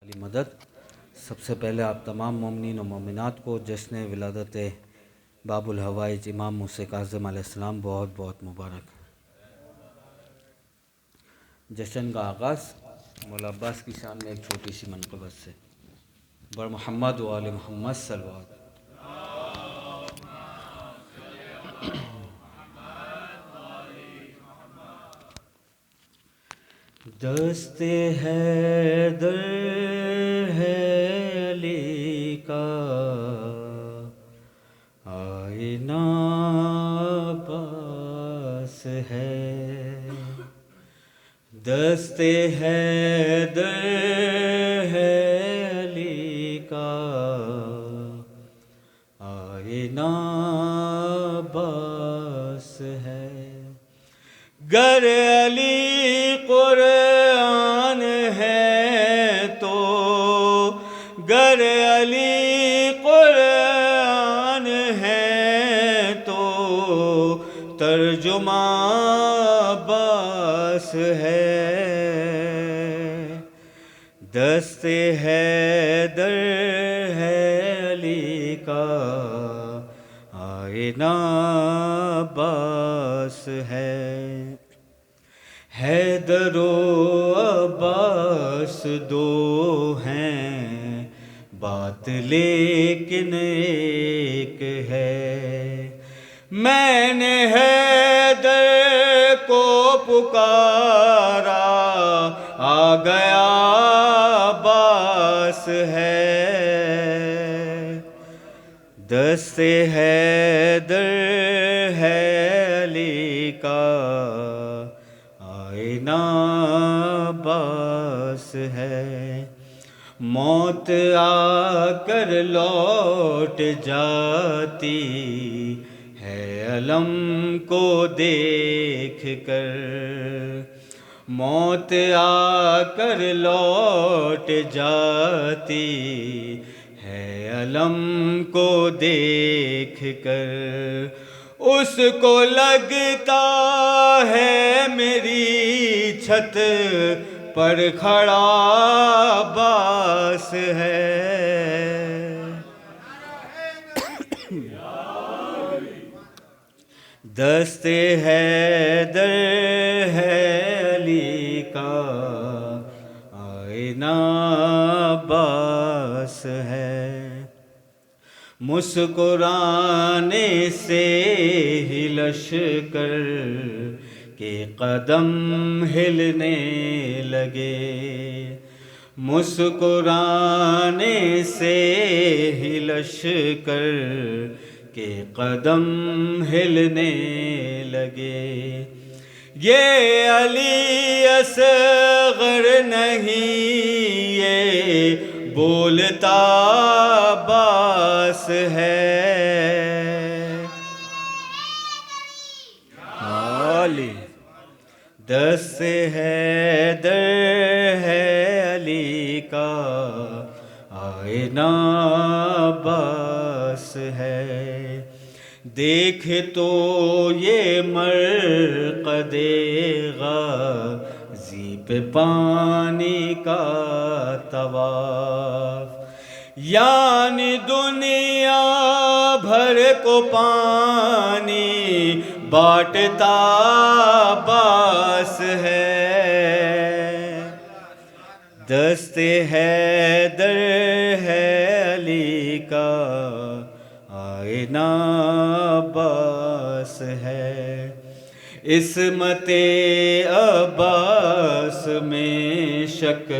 علی مدد۔ سب سے پہلے آپ تمام مومنین و مومنات کو جشن ولادت باب الحوائج امام موسیٰ کاظم علیہ السلام بہت بہت مبارک۔ جشن کا آغاز مولا عباس کی شان میں ایک چھوٹی سی منقبت سے، بر محمد و آل محمد صلوات۔ دست حیدر ہے علی کا آئینہ پاس ہے، دست حیدر ہے علی کا آئینہ باس ہے، گر علی قرآن ہے تو، گر علی قرآن ہے تو ترجمہ عباس ہے، دست حیدر ہے علی کا آئینہ عباس ہے، حیدر و عباس دو ہیں بات لیکن ایک ہے، میں نے حیدر کو پکارا آ گیا عباس ہے، دست حیدر ہے علی کا آئینہ عباس ہے، موت آ کر لوٹ جاتی ہے علم کو دیکھ کر، موت آ کر لوٹ جاتی ہے علم کو دیکھ کر، اس کو لگتا ہے میری چھت پر کھڑا عباس ہے، دست حیدر ہے علی کا آئینہ عباس ہے، مسکرانے سے ہی لشکر کے قدم ہلنے لگے، مسکرانے سے ہی لشکر کے قدم ہلنے لگے، یہ علی اصغر نہیں یہ بولتا عباس ہے، علی دست حیدر ہے علی کا آئینہ عباس ہے، دیکھ تو یہ مرقد غازی پہ پانی کا طواف، یعنی دنیا بھر کو پانی بانٹتا عباس ہے، دست حیدر ہے علی کا آئینہ عباس ہے، عصمت عباس میں شک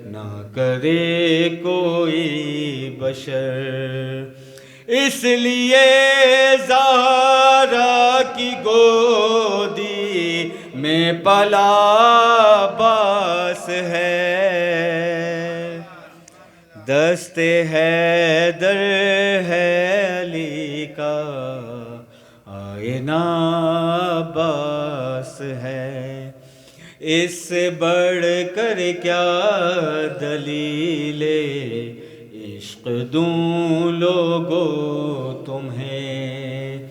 نہ کرے کوئی بشر، اس لیے زہرا کی گودی میں پلا عباس ہے، دست حیدر ہے علی کا آئینہ عباس ہے، اس سے بڑھ کر کیا دلیل عشق دوں لوگو تمہیں،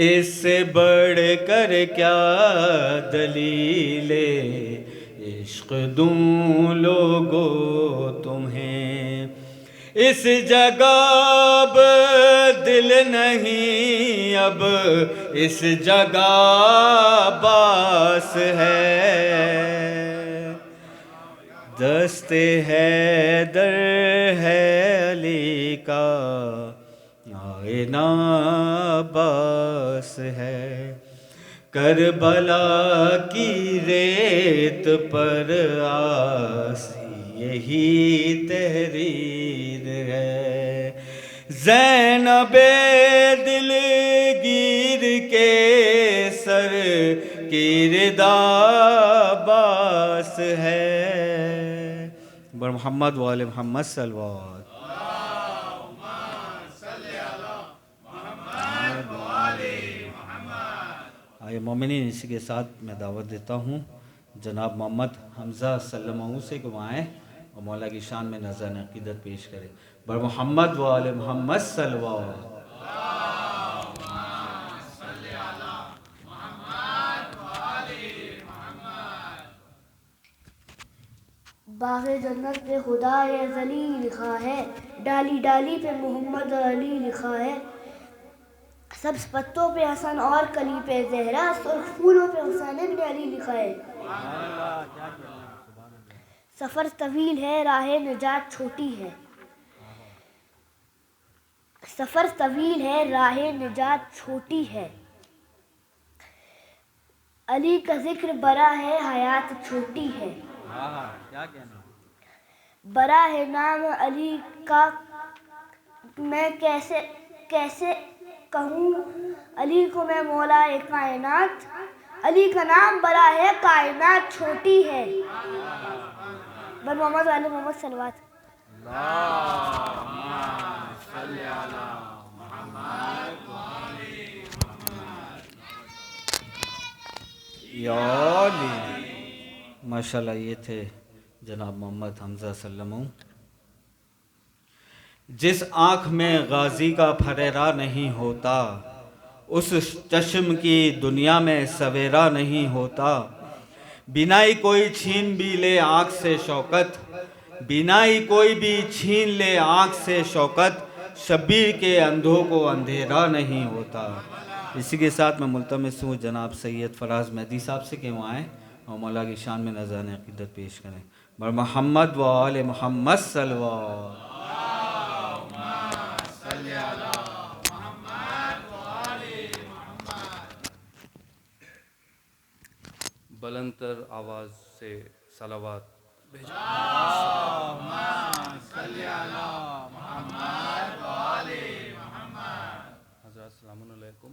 اس سے بڑھ کر کیا دلیل عشق دوں لوگو تمہیں، اس جگہ اب دل نہیں، اب اس جگہ باس ہے، دست حیدر ہے علی کا آئینہ باس ہے، کربلا کی ریت پر آسی یہی تحریر ہے، زینب دلگیر کے سر کی ردا باس ہے، بر محمد و آل محمد صلوات۔ آئے مومنین، اسی کے ساتھ میں دعوت دیتا ہوں جناب محمد حمزہ سلمہ سے کہ وہ آئیں اور مولا کی شان میں نذران عقیدت پیش کریں، بر محمد و آل محمد صلوات۔ باغ جنت پہ خدائے ذلی لکھا ہے، ڈالی ڈالی پہ محمد علی لکھا ہے، سبز پتوں پہ حسن اور کلی پہ زہرا، سرخ پھولوں پہ حسین ابن علی لکھا ہے، سفر طویل ہے راہ نجات چھوٹی ہے، سفر طویل ہے راہ نجات چھوٹی ہے، علی کا ذکر بڑا ہے حیات چھوٹی ہے، بڑا ہے نام علی کا میں کیسے کہوں علی کو میں مولا کائنات، علی کا نام بڑا ہے کائنات چھوٹی ہے، بر محمد علی محمد صلوات۔ یا علی، ماشاءاللہ یہ تھے جناب محمد حمزہ سلمہ۔ جس آنکھ میں غازی کا پھریرا نہیں ہوتا، اس چشم کی دنیا میں سویرا نہیں ہوتا، بینائی کوئی چھین بھی لے آنکھ سے شوکت، بینائی کوئی بھی چھین لے آنکھ سے شوکت، شبیر کے اندھوں کو اندھیرا نہیں ہوتا۔ اسی کے ساتھ میں ملتمس ہوں جناب سید فراز مہدی صاحب سے کہ وہ آئیں اور مولا کی شان میں نذران عقیدت پیش کریں، بر محمد و آل محمد صلوات۔ بلند تر آواز سے صلوات بھیجو۔ حضرات السلام علیکم۔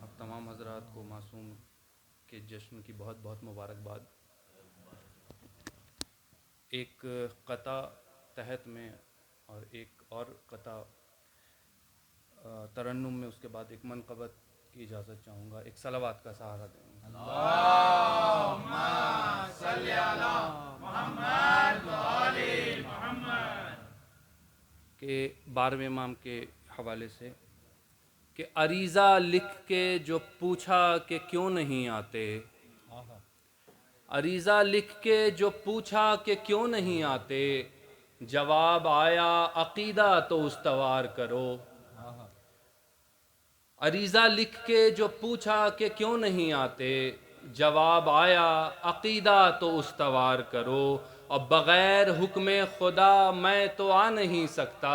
اب تمام حضرات کو معصوم کے جشن کی بہت بہت مبارکباد۔ ایک قطع تحت میں اور ایک اور قطع ترنم میں، اس کے بعد ایک منقبت کی اجازت چاہوں گا، ایک صلوات کا سہارا دیں گے۔ اللہم صلی علی محمد و آل محمد کہ 12ویں امام کے حوالے سے کہ عریضہ لکھ کے جو پوچھا کہ کیوں نہیں آتے، عریضہ لکھ کے جو پوچھا کہ کیوں نہیں آتے، جواب آیا عقیدہ تو استوار کرو، عریضہ لکھ کے جو پوچھا کہ کیوں نہیں آتے، جواب آیا عقیدہ تو استوار کرو، اور بغیر حکم خدا میں تو آ نہیں سکتا،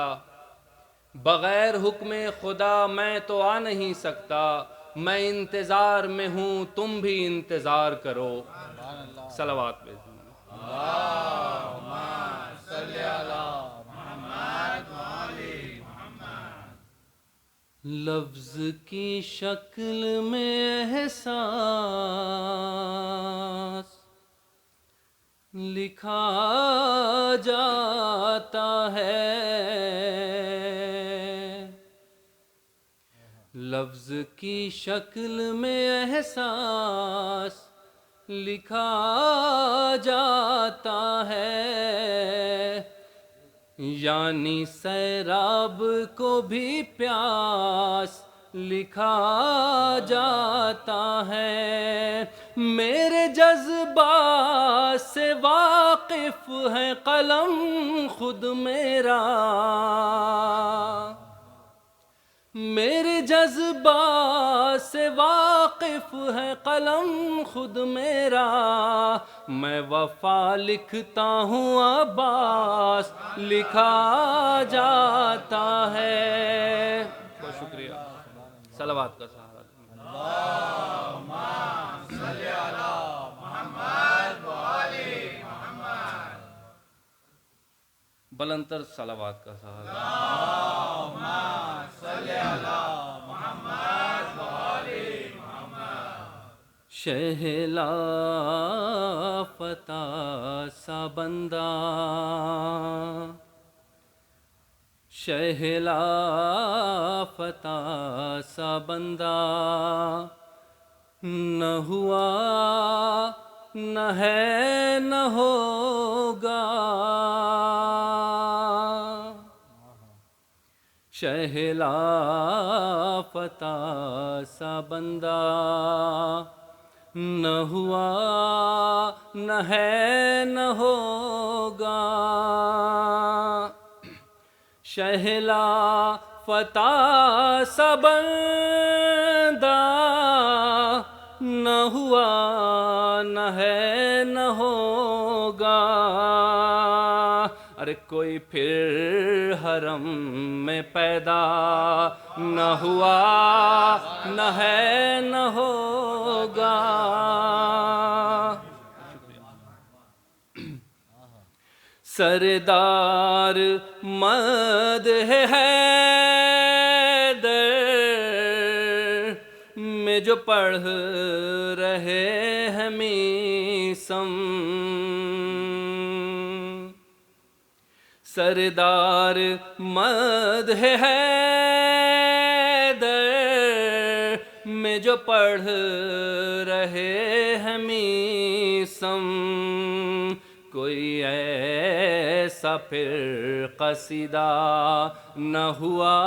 بغیر حکم خدا میں تو آ نہیں سکتا، میں انتظار میں ہوں تم بھی انتظار کرو۔ صلوات پہ اللہم صلی علی محمد و آل محمد۔ لفظ کی شکل میں احساس لکھا جاتا ہے، لفظ کی شکل میں احساس لکھا جاتا ہے، یعنی سیراب کو بھی پیاس لکھا جاتا ہے، میرے جذبات سے واقف ہے قلم خود میرا، میرے جذبات سے واقف ہے قلم خود میرا، میں وفا لکھتا ہوں عباس لکھا جاتا ہے۔ بہت شکریہ، صلوات کا سہارا۔ بلندر صلوات کا سہارا۔ شہلا فتح سا بندہ، شہلا فتح سا بندہ، نہ ہوا نہ ہے نہ ہوگا، شہلا فتح سا بندہ، نہ ہوا نہ ہے نہ ہوگا، شہلا فتح سا بندہ، نہ ہوا نہ ہے نہ ہوگا، ارے کوئی پھر حرم میں پیدا نہ ہوا نہ ہے نہ ہوگا، سردار مدح حیدر میں جو پڑھ رہے ہیں میسم، سردار مدح حیدر میں جو پڑھ رہے ہیں میسم، کوئی ایسا پھر قصیدہ نہ ہوا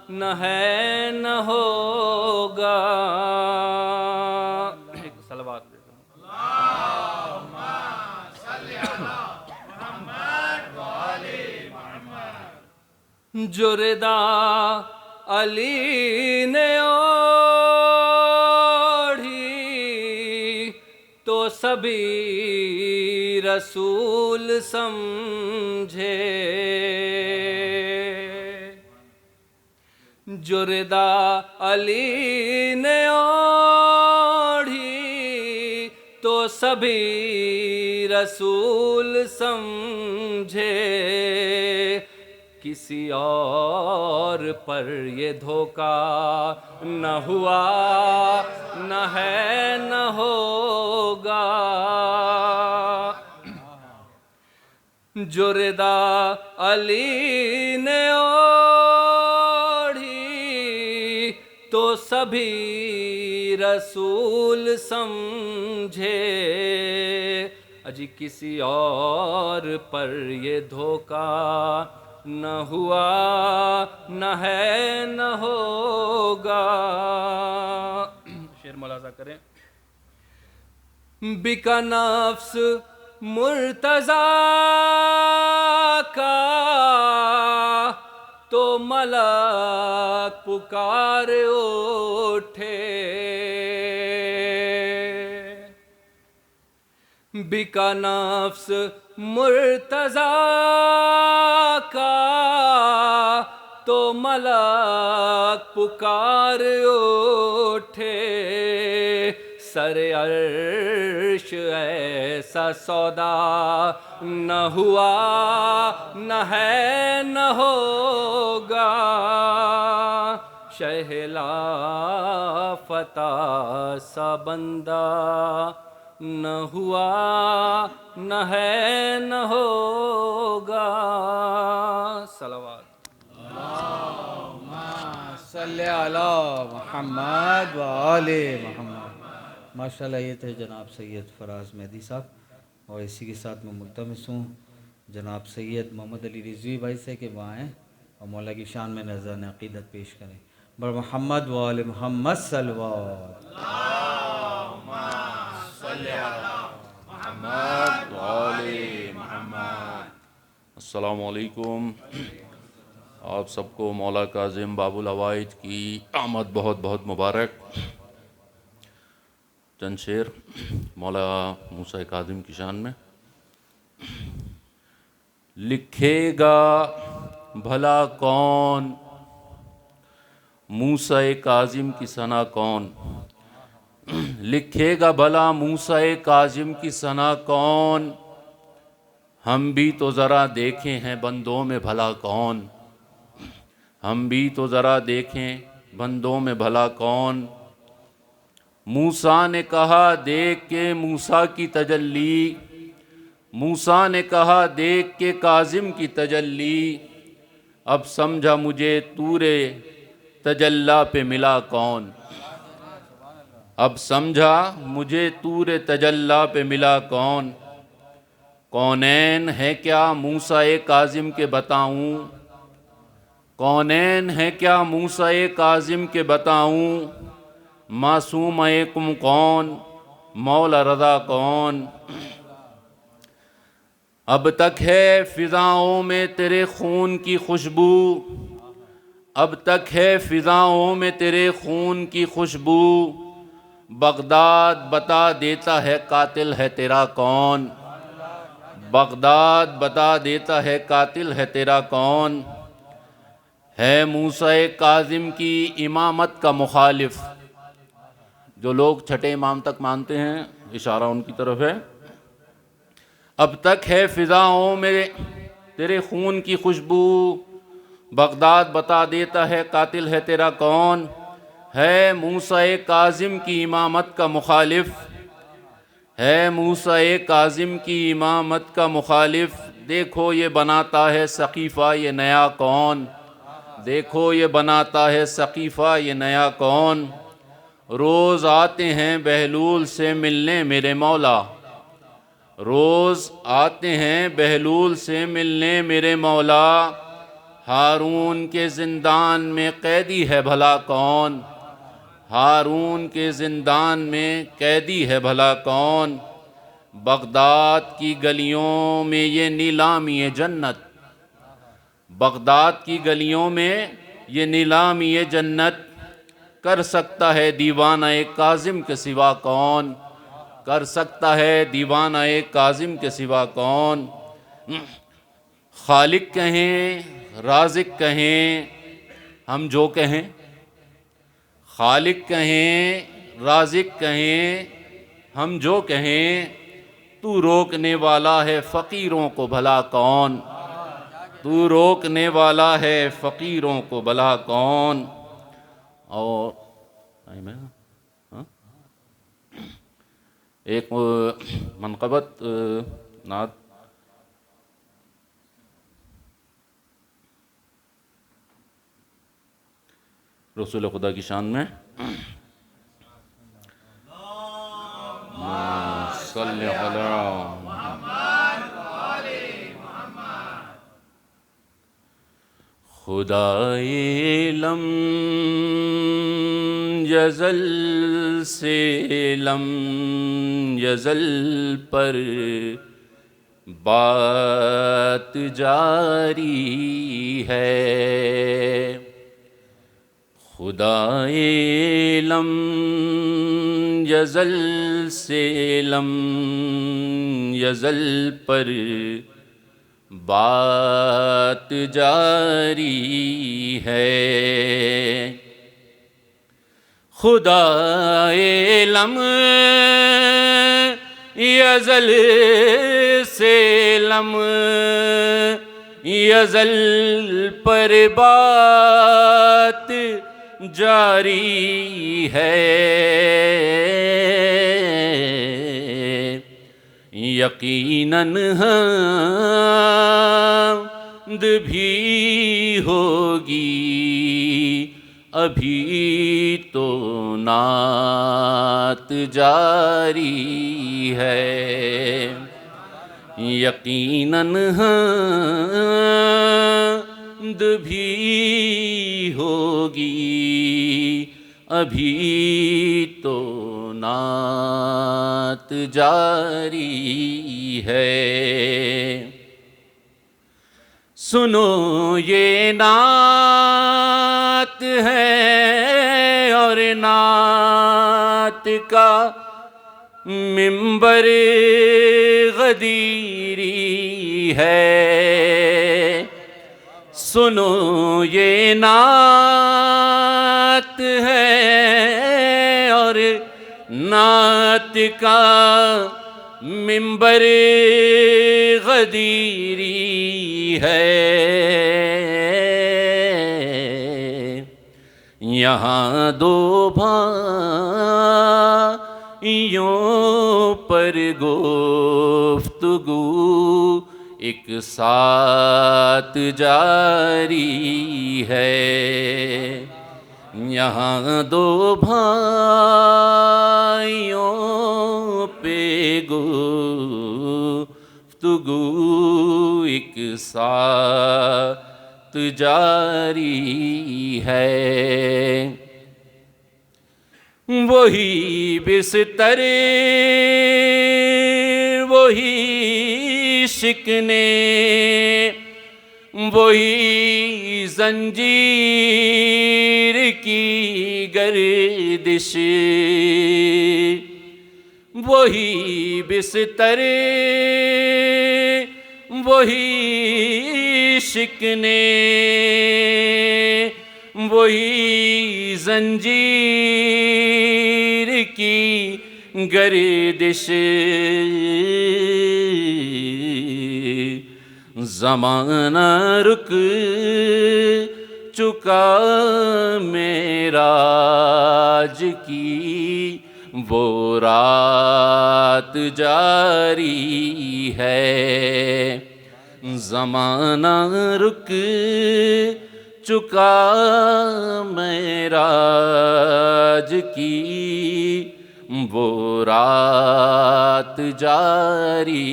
نہ ہے نہ ہوگا۔ ایک صلوات دے دو۔ جو ردا علی نے اوڑھی تو سبھی رسول سمجھے، جو ردا علی نے اوڑھی تو سبھی رسول سمجھے، کسی اور پر یہ دھوکہ نہ ہوا نہ ہے نہ ہوگا، جو ردا علی نے اوڑھی تو سبھی رسول سمجھے، اجی کسی اور پر یہ دھوکہ نہ ہوا نہ ہے نہ ہوگا۔ شعر ملاحظہ کریں۔ بکا نفس مرتضیٰ کا تو ملک پکار اٹھے، بکا نفس مرتضیٰ کا تو ملک پکار اٹھے، سر عرش ایسا سودا نہ ہوا نہ ہے نہ ہوگا، شہلا فتح سا بندہ نہ ہوا نہ ہے نہ ہوگا۔ صلوات۔ صلی علی محمد و آل محمد۔ ماشاءاللہ یہ تھے جناب سید فراز مہدی صاحب، اور اسی کے ساتھ میں ملتمس ہوں جناب سید محمد علی رضوی بھائی سے کہ وہ آئیں اور مولا کی شان میں نذرانِ عقیدت پیش کریں۔ بر محمد و آل محمد صلوات۔ السلام علیکم. آپ سب کو مولا کاظم باب العوائد کی آمد بہت بہت مبارک. چند شعر مولا موسیٰ کاظم کی شان میں. لکھے گا بھلا کون موسیٰ کاظم کی ثنا کون، لکھے گا بھلا موسیٰ کاظم کی ثنا کون، ہم بھی تو ذرا دیکھیں ہیں بندوں میں بھلا کون، ہم بھی تو ذرا دیکھیں بندوں میں بھلا کون. موسیٰ نے کہا دیکھ کے موسیٰ کی تجلی، موسیٰ نے کہا دیکھ کے کاظم کی تجلی، اب سمجھا مجھے طور تجلی پہ ملا کون، اب سمجھا مجھے طور تجلی پہ ملا کون. کونین ہے کیا موسیٰ کاظم کے بتاؤں، کونین ہے کیا موسیٰ کاظم کے بتاؤں، معصوم کم کون مولا رضا کون. اب تک ہے فضاؤں میں تیرے خون کی خوشبو، اب تک ہے فضاؤں میں تیرے خون کی خوشبو، بغداد بتا دیتا ہے قاتل ہے تیرا کون، بغداد بتا دیتا ہے قاتل ہے تیرا کون. ہے موسیٰ کاظم کی امامت کا مخالف، جو لوگ چھٹے امام تک مانتے ہیں اشارہ ان کی طرف ہے. اب تک ہے فضاؤں میں تیرے خون کی خوشبو، بغداد بتا دیتا ہے قاتل ہے تیرا کون. ہے موسیٰ کاظم کی امامت کا مخالف، ہے موسیٰ کاظم کی امامت کا مخالف، دیکھو یہ بناتا ہے سقیفہ یہ نیا کون، دیکھو یہ بناتا ہے سقیفہ یہ نیا کون. روز آتے ہیں بہلول سے ملنے میرے مولا، روز آتے ہیں بہلول سے ملنے میرے مولا، ہارون کے زندان میں قیدی ہے بھلا کون، ہارون کے زندان میں قیدی ہے بھلا کون. بغداد کی گلیوں میں یہ نیلامی جنت، بغداد کی گلیوں میں یہ نیلامی جنت، کر سکتا ہے دیوانہ کاظم کے سوا کون، کر سکتا ہے دیوانہ کاظم کے سوا کون. خالق کہیں رازق کہیں ہم جو کہیں، خالق کہیں رازق کہیں ہم جو کہیں، تو روکنے والا ہے فقیروں کو بھلا کون، تو روکنے والا ہے فقیروں کو بھلا کون. اور ایک منقبت نعت رسول خدا کی شان میں. صلی علی خدائے لم یزل سے لم یزل پر بات جاری ہے، خدائے لم یزل سے لم یزل پر بات جاری ہے، خدائے لم یزل سے لم یزل پر بات جاری ہے، یقیناً حمد بھی ہوگی ابھی تو نعت جاری ہے، یقیناً حمد بھی ہوگی ابھی تو نعت جاری ہے۔ سنو یہ نعت ہے اور نعت کا منبر غدیری ہے۔ سنو یہ نعت ہے اور نعت کا منبر غدیری ہے۔ یہاں دو بھائیوں پر گفتگو ایک ساتھ جاری ہے۔ یہاں دو بھائیوں پہ گفتگو ایک ساتھ جاری ہے۔ وہی بستر وہی شکنے وہی زنجیر کی گردش، وہی بستر وہی شکنے وہی زنجیر کی گردش، زمانہ رک چکا معراج کی وہ رات جاری ہے۔ زمانہ رک چکا معراج کی وہ رات جاری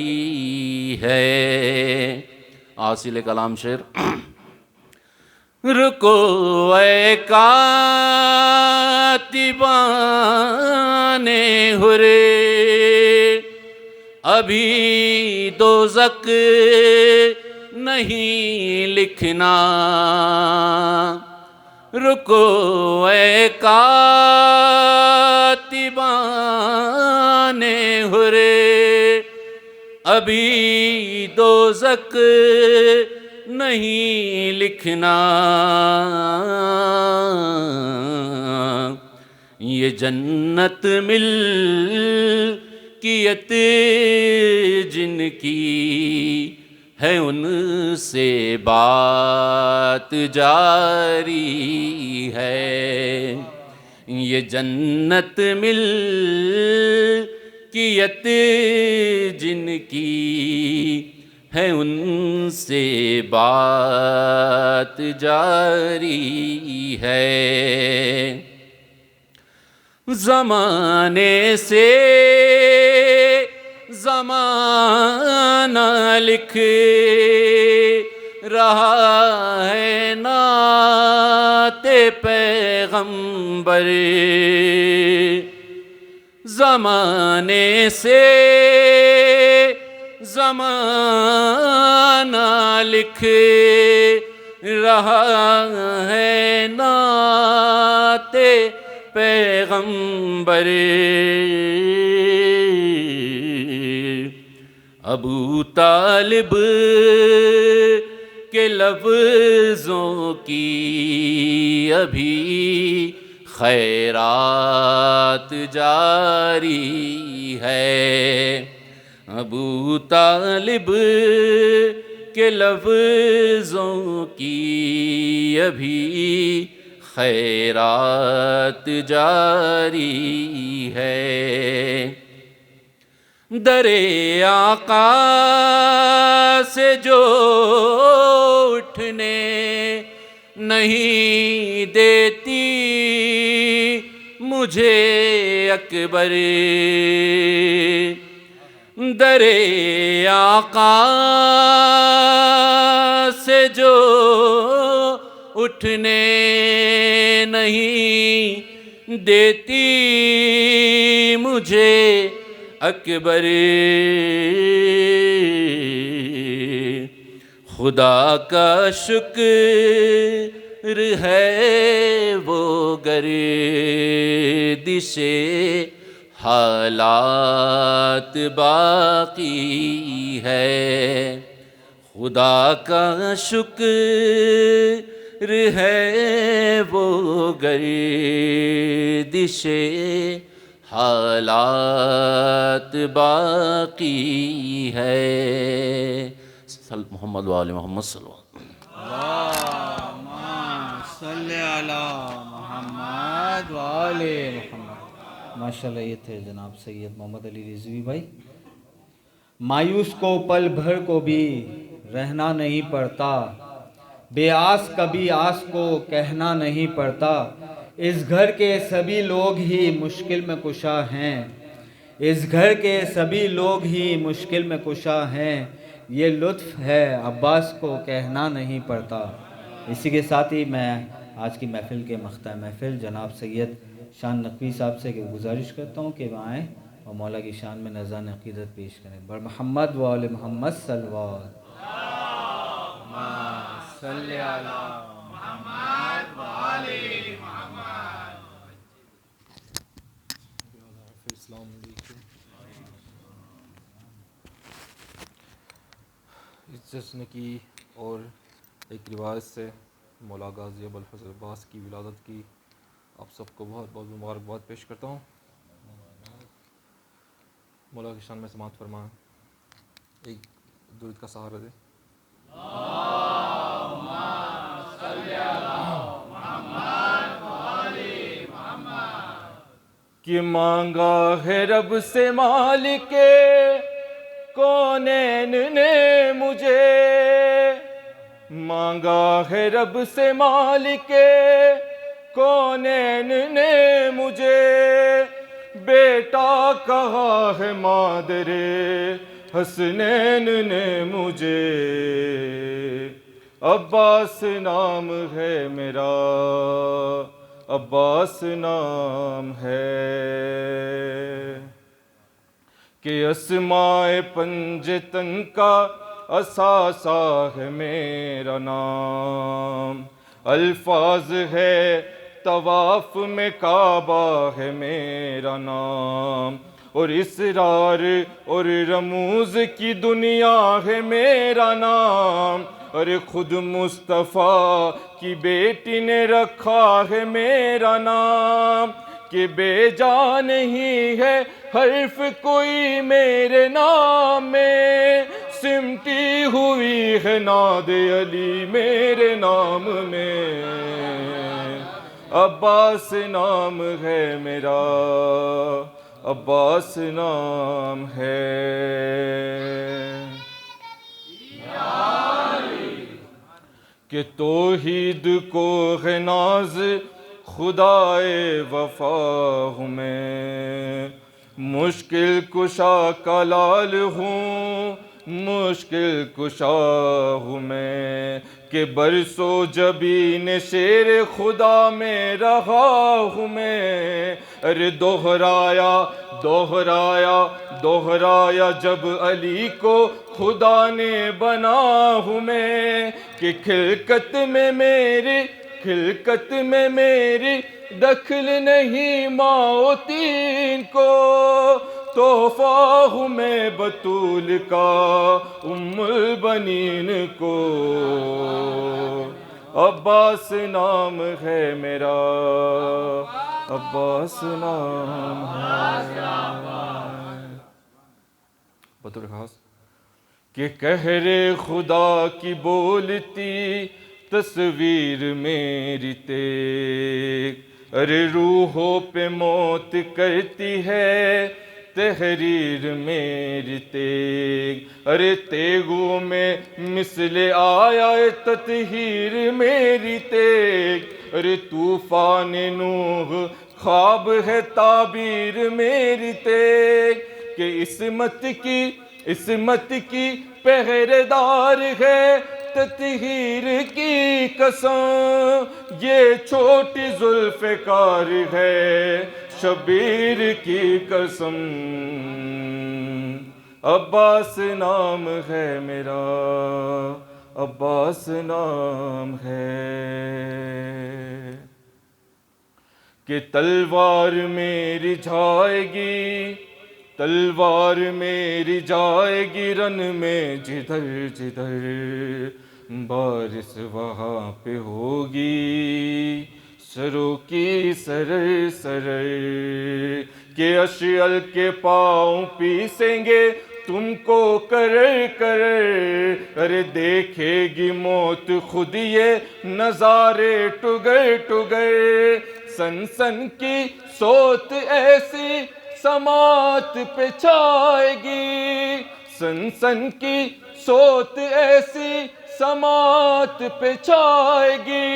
ہے۔ حاصل کلام شعر۔ رکو اے کاتبان حر، ابھی دوزخ نہیں لکھنا۔ رکو اے کاتبان حر، ابھی دوزخ نہیں لکھنا۔ یہ جنت ملکیت جن کی ہے ان سے بات جاری ہے۔ یہ جنت ملکیت جن کی ہے ان سے بات جاری ہے۔ زمانے سے زمانہ لکھ رہا ہے نعت پیغمبر، زمانے سے زمانہ لکھ رہا ہے نعت پیغمبر۔ ابو طالب کے لفظوں کی ابھی خیرات جاری ہے۔ ابو طالب کے لفظوں کی ابھی خیرات جاری ہے۔ در آقا سے جو اٹھنے نہیں دیتی مجھے اکبر، در آقا سے جو اٹھنے نہیں دیتی مجھے اکبر خدا کا شکر ہے وہ گردش حالات باقی ہے، خدا کا شکر ہے وہ گردش حالات باقی ہے۔ محمد و آل محمد صلی اللہ علیہ وسلم۔ اللہم صلی علی محمد و آل محمد۔ ماشاءاللہ یہ تھے جناب سید محمد علی رضوی بھائی۔ مایوس کو پل بھر کو بھی رہنا نہیں پڑتا، بے آس کبھی آس کو کہنا نہیں پڑتا، اس گھر کے سبھی لوگ ہی مشکل میں کشا ہیں، اس گھر کے سبھی لوگ ہی مشکل میں کشا ہیں، یہ لطف ہے عباس کو کہنا نہیں پڑتا۔ اسی کے ساتھ ہی میں آج کی محفل کے مختہ محفل جناب سید شان نقوی صاحب سے گزارش کرتا ہوں کہ وہ آئیں اور مولا کی شان میں نذران عقیدت پیش کریں۔ بر محمد و آل محمد صلوات۔ صلی علی محمد و آل محمد۔ السلام علیکم۔ اس جشن کی اور ایک روایت سے مولا غازی ابوالفضل عباس کی ولادت کی آپ سب کو بہت بہت مبارکباد پیش کرتا ہوں۔ مولا کی شان میں سماعت فرمائیں، ایک درود کا سہارا دیں۔ کہ مانگا ہے رب سے مالک کونین نے مجھے، مانگا ہے رب سے مالک کونین نے مجھے، بیٹا کہا ہے مادر حسنین نے مجھے، عباس نام ہے میرا، عباس نام ہے، کہ اسماء پنجتن کا اثاثہ ہے میرا نام، الفاظ ہے طواف میں کعبہ ہے میرا نام، اور اسرار اور رموز کی دنیا ہے میرا نام، اور خود مصطفیٰ کی بیٹی نے رکھا ہے میرا نام، کہ بے جا نہیں ہے حرف کوئی میرے نام میں، سمٹی ہوئی ہے ناد علی میرے نام میں، عباس نام ہے میرا، عباس نام ہے۔ کہ توحید کو ہے ناز خدائے وفا ہوں میں، مشکل کشا کا لال ہوں، مشکل کشا ہوں میں، کہ برسو جبین شیر خدا میں رہا ہوں میں، ارے دوہرایا دوہرایا دوہرایا جب علی کو خدا نے بنا ہوں میں، کہ خلقت میں میری دخل نہیں ماں و تین کو، تحفہ ہوں میں بطول کا ام البنین کو، عباس نام ہے میرا، عباس نام ہے بطور خاص، کہ قہر خدا کی بولتی تصویر میری تیغ، ارے روحوں پہ موت کرتی ہے تحریر میری تیغ، ارے تیغوں میں مثل آیا تطہیر میری تیغ، ارے طوفان نوح خواب ہے تعبیر میری تیغ، کہ عصمت کی پہرے دار ہے تطہیر کی قسم، یہ چھوٹی ذوالفقار ہے شبیر کی قسم، عباس نام ہے میرا، عباس نام ہے۔ کہ تلوار میری جائے گی، تلوار میری جائے گی رن میں جدھر جدھر، بارش وہاں پہ ہوگی سروں کی سرر سرر، کہ اشعل کے پاؤں پیسیں گے تم کو کرر کرر، ارے دیکھے گی موت خود یہ نظارے ٹگر ٹگر، سن سن کی سوت ایسی سماعت پہ چھائے گی، سن سن کی سوت ایسی سماعت پہ چھائے گی،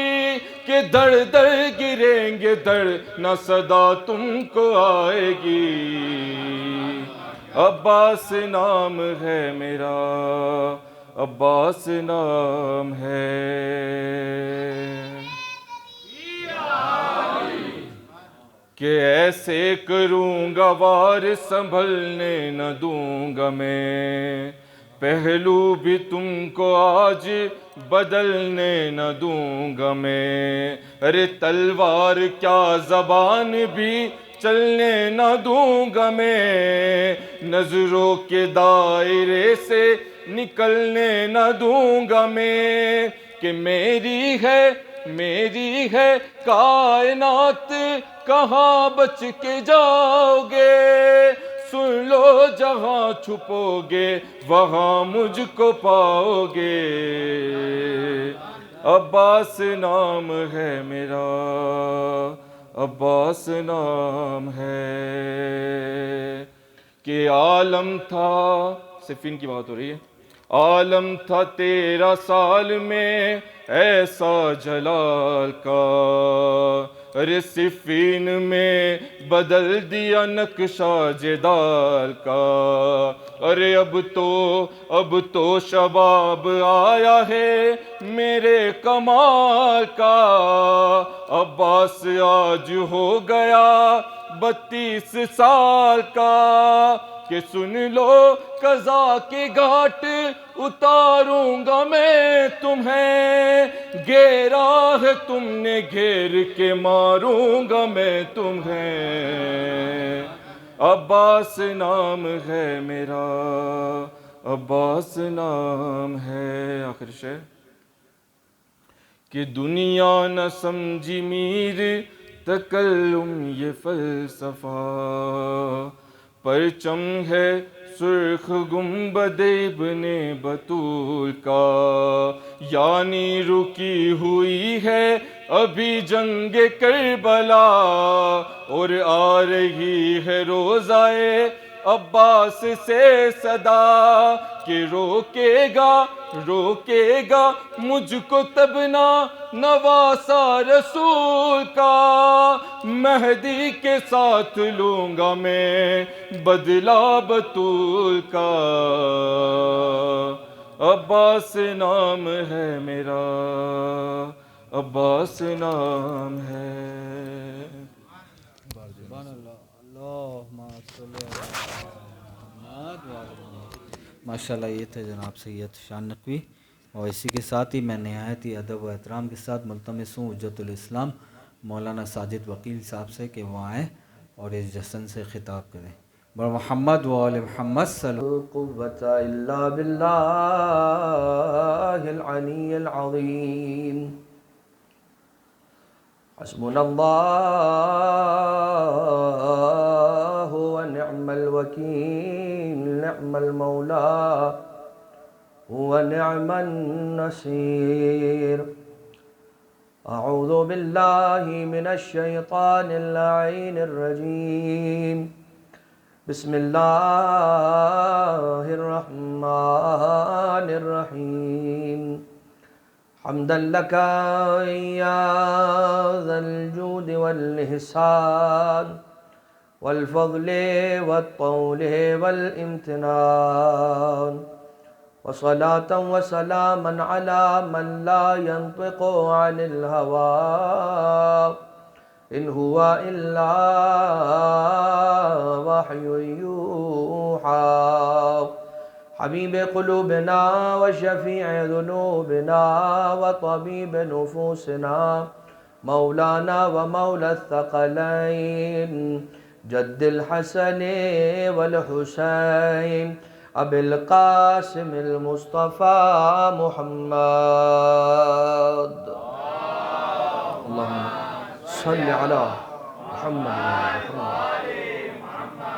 کہ دڑ دڑ گریں گے دڑ نہ صدا تم کو آئے گی، عباس نام ہے میرا، عباس نام ہے۔ کہ ایسے کروں گا وار سنبھلنے نہ دوں گا میں، پہلو بھی تم کو آج بدلنے نہ دوں گا میں، ارے تلوار کیا زبان بھی چلنے نہ دوں گا میں، نظروں کے دائرے سے نکلنے نہ دوں گا میں، کہ میری ہے کائنات کہاں بچ کے جاؤ گے، سن لو جہاں چھپو گے وہاں مجھ کو پاؤ گے، عباس نام ہے میرا، عباس نام ہے۔ کہ عالم تھا، صفین کی بات ہو رہی ہے، عالم تھا 13 سال میں ایسا جلال کا، ارے صفین میں بدل دیا نقشہ جدال کا، ارے اب تو شباب آیا ہے میرے کمال کا، عباس آج ہو گیا 32 سال کا، کہ سن لو قضا کے گھاٹ اتاروں گا میں تمہیں، گھیرا ہے تم نے گھیر کے ماروں گا میں تمہیں، عباس نام ہے میرا، عباس نام ہے۔ آخر شعر، کہ دنیا نہ سمجھی میر تکلم یہ فلسفہ، پرچم ہے سرخ گنبد ابن بطول کا، یعنی رکی ہوئی ہے ابھی جنگ کربلا، اور آ رہی ہے روزائے عباس سے صدا، کہ روکے گا مجھ کو تب نہ نواسا رسول کا، مہدی کے ساتھ لوں گا میں بدلہ بطول کا، عباس نام ہے میرا، عباس نام ہے۔ ماشاء اللہ، یہ تھے جناب سید شان نقوی، اور اسی کے ساتھ ہی میں نہایت ہی ادب و احترام کے ساتھ ملتمس ہوں حجت الاسلام مولانا ساجد وکیل صاحب سے کہ وہ آئیں اور اس جشن سے خطاب کریں۔ بر محمد و آل محمد صلی اللہ قوة إلا بالله العلي العظيم، حسبنا الله ونعم الوكيل، نعم المولى ونعم النصير۔ أعوذ بالله من الشيطان اللعين الرجيم، بسم الله الرحمن الرحيم، حمدا لك يا ذا الجود والإحسان والفضل والطول والامتنان، وصلاة وسلاما على من لا ينطق عن الهوى إن هو إلا وحي يوحى حبيب قلوبنا وشفيع ذنوبنا وطبيب نفوسنا مولانا ومولى الثقلين جد الحسن والحسين أبي القاسم المصطفى محمد. اللهم صل على محمد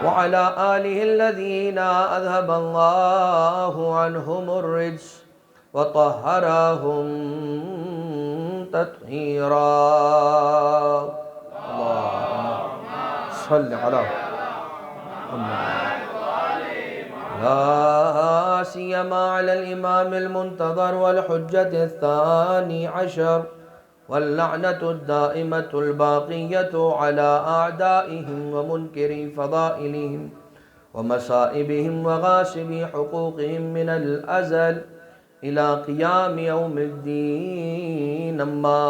وعلى آله الذين أذهب الله عنهم الرجس وطهرهم تطهيرا. اللهم صل على محمد لا سيما على الإمام المنتظر والحجة الثاني عشر واللعنة الدائمة الباقية على أعدائهم ومنكري فضائلهم ومصائبهم وغاصبي حقوقهم من الأزل إلى قيام يوم الدين. أما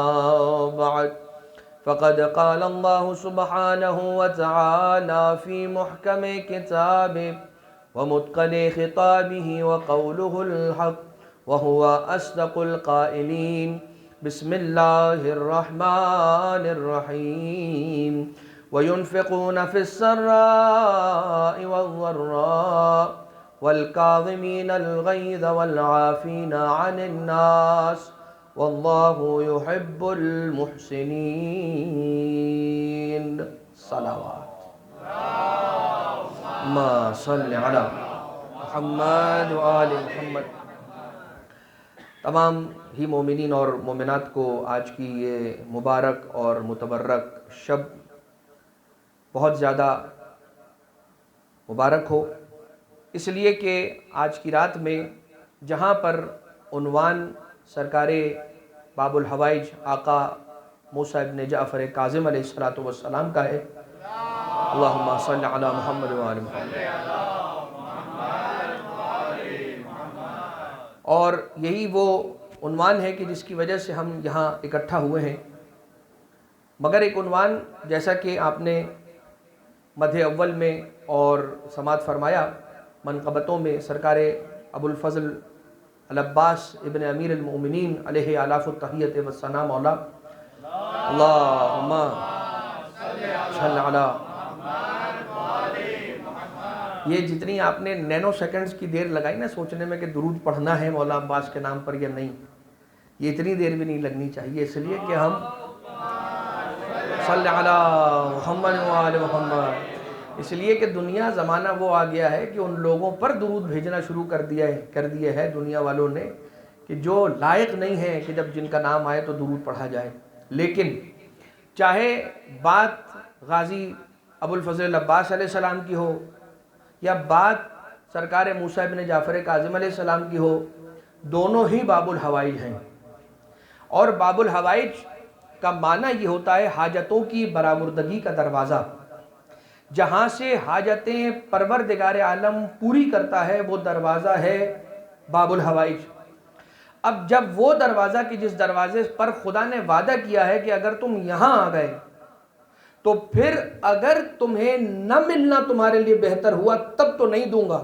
بعد، فقد قال الله سبحانه وتعالى في محكم كتابه ومتقن خطابه وقوله الحق وهو أصدق القائلين. بسم الله الرحمن الرحيم. وينفقون في السراء والضراء والكاظمين الغيظ والعافين عن الناس والله يحب المحسنين. صلوات ما صل علی محمد و آل محمد. تمام ہی مومنین اور مومنات کو آج کی یہ مبارک اور متبرک شب بہت زیادہ مبارک ہو، اس لیے کہ آج کی رات میں جہاں پر عنوان سرکار باب الحوائج آقا موسیٰ ابن جعفر کاظم علیہ السلام کا ہے. اللہم صلی علی محمد و آل محمد. اور یہی وہ عنوان ہے کہ جس کی وجہ سے ہم یہاں اکٹھا ہوئے ہیں. مگر ایک عنوان جیسا کہ آپ نے مدح اول میں اور سماعت فرمایا منقبتوں میں سرکار ابو الفضل العباس ابن امیر المؤمنین علیہ آلاف التحیت والثناء مولا. اللہم صلی علی. یہ جتنی آپ نے نینو سیکنڈز کی دیر لگائی نا سوچنے میں کہ درود پڑھنا ہے مولا عباس کے نام پر یا نہیں، یہ اتنی دیر بھی نہیں لگنی چاہیے، اس لیے کہ ہم صلی علی محمد و آل محمد. اس لیے کہ دنیا زمانہ وہ آ گیا ہے کہ ان لوگوں پر درود بھیجنا شروع کر دیا ہے دنیا والوں نے کہ جو لائق نہیں ہیں کہ جب جن کا نام آئے تو درود پڑھا جائے. لیکن چاہے بات غازی ابو الفضل العباس علیہ السلام کی ہو یا بات سرکار موسیٰ ابن جعفر کاظم علیہ السلام کی ہو، دونوں ہی باب الحوائج ہیں. اور باب الحوائج کا معنی یہ ہوتا ہے حاجتوں کی برآوردگی کا دروازہ. جہاں سے حاجتیں پروردگار عالم پوری کرتا ہے وہ دروازہ ہے باب الحوائج. اب جب وہ دروازہ کہ جس دروازے پر خدا نے وعدہ کیا ہے کہ اگر تم یہاں آ گئے تو پھر اگر تمہیں نہ ملنا تمہارے لیے بہتر ہوا تب تو نہیں دوں گا،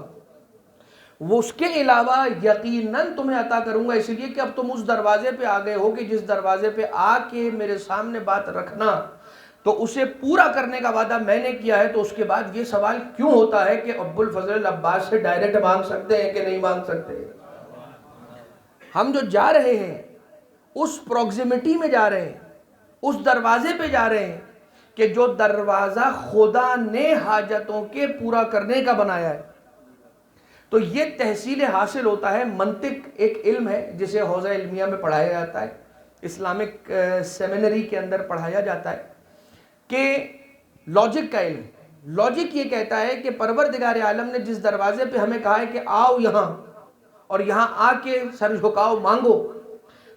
وہ اس کے علاوہ یقیناً تمہیں عطا کروں گا. اس لیے کہ اب تم اس دروازے پہ آ گئے ہو کہ جس دروازے پہ آ کے میرے سامنے بات رکھنا تو اسے پورا کرنے کا وعدہ میں نے کیا ہے. تو اس کے بعد یہ سوال کیوں ہوتا ہے کہ ابو الفضل العباس سے ڈائریکٹ مانگ سکتے ہیں کہ نہیں مانگ سکتے؟ ہم جو جا رہے ہیں اس پروگزیمٹی میں جا رہے ہیں، اس دروازے پہ جا رہے ہیں کہ جو دروازہ خدا نے حاجتوں کے پورا کرنے کا بنایا ہے. تو یہ تحصیل حاصل ہوتا ہے. منطق ایک علم ہے جسے حوزہ علمیہ میں پڑھایا جاتا ہے، اسلامک سیمینری کے اندر پڑھایا جاتا ہے کہ لاجک کا علم. لاجک یہ کہتا ہے کہ پروردگار عالم نے جس دروازے پہ ہمیں کہا ہے کہ آؤ یہاں اور یہاں آ کے سر جھکاؤ مانگو،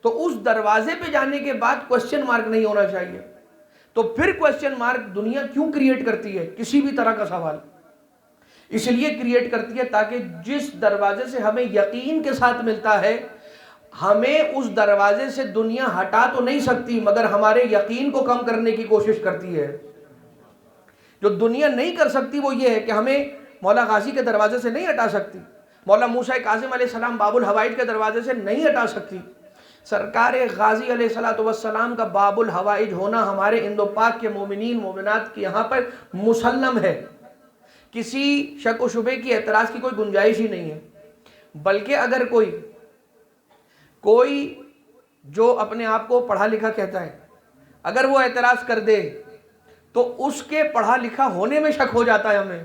تو اس دروازے پہ جانے کے بعد کوسچن مارک نہیں ہونا چاہیے. تو پھر کوسچن مارک دنیا کیوں کریٹ کرتی ہے؟ کسی بھی طرح کا سوال اس لیے کریٹ کرتی ہے تاکہ جس دروازے سے ہمیں یقین کے ساتھ ملتا ہے ہمیں اس دروازے سے دنیا ہٹا تو نہیں سکتی، مگر ہمارے یقین کو کم کرنے کی کوشش کرتی ہے۔ جو دنیا نہیں کر سکتی وہ یہ ہے کہ ہمیں مولا غازی کے دروازے سے نہیں ہٹا سکتی، مولا موسیٰ کاظم علیہ السلام باب الحوائج کے دروازے سے نہیں ہٹا سکتی۔ سرکار غازی علیہ السلام کا باب الحوائج ہونا ہمارے ہند و پاک کے مومنین مومنات کی یہاں پر مسلم ہے، کسی شک و شبے کی اعتراض کی کوئی گنجائش ہی نہیں ہے۔ بلکہ اگر کوئی جو اپنے آپ کو پڑھا لکھا کہتا ہے، اگر وہ اعتراض کر دے تو اس کے پڑھا لکھا ہونے میں شک ہو جاتا ہے ہمیں۔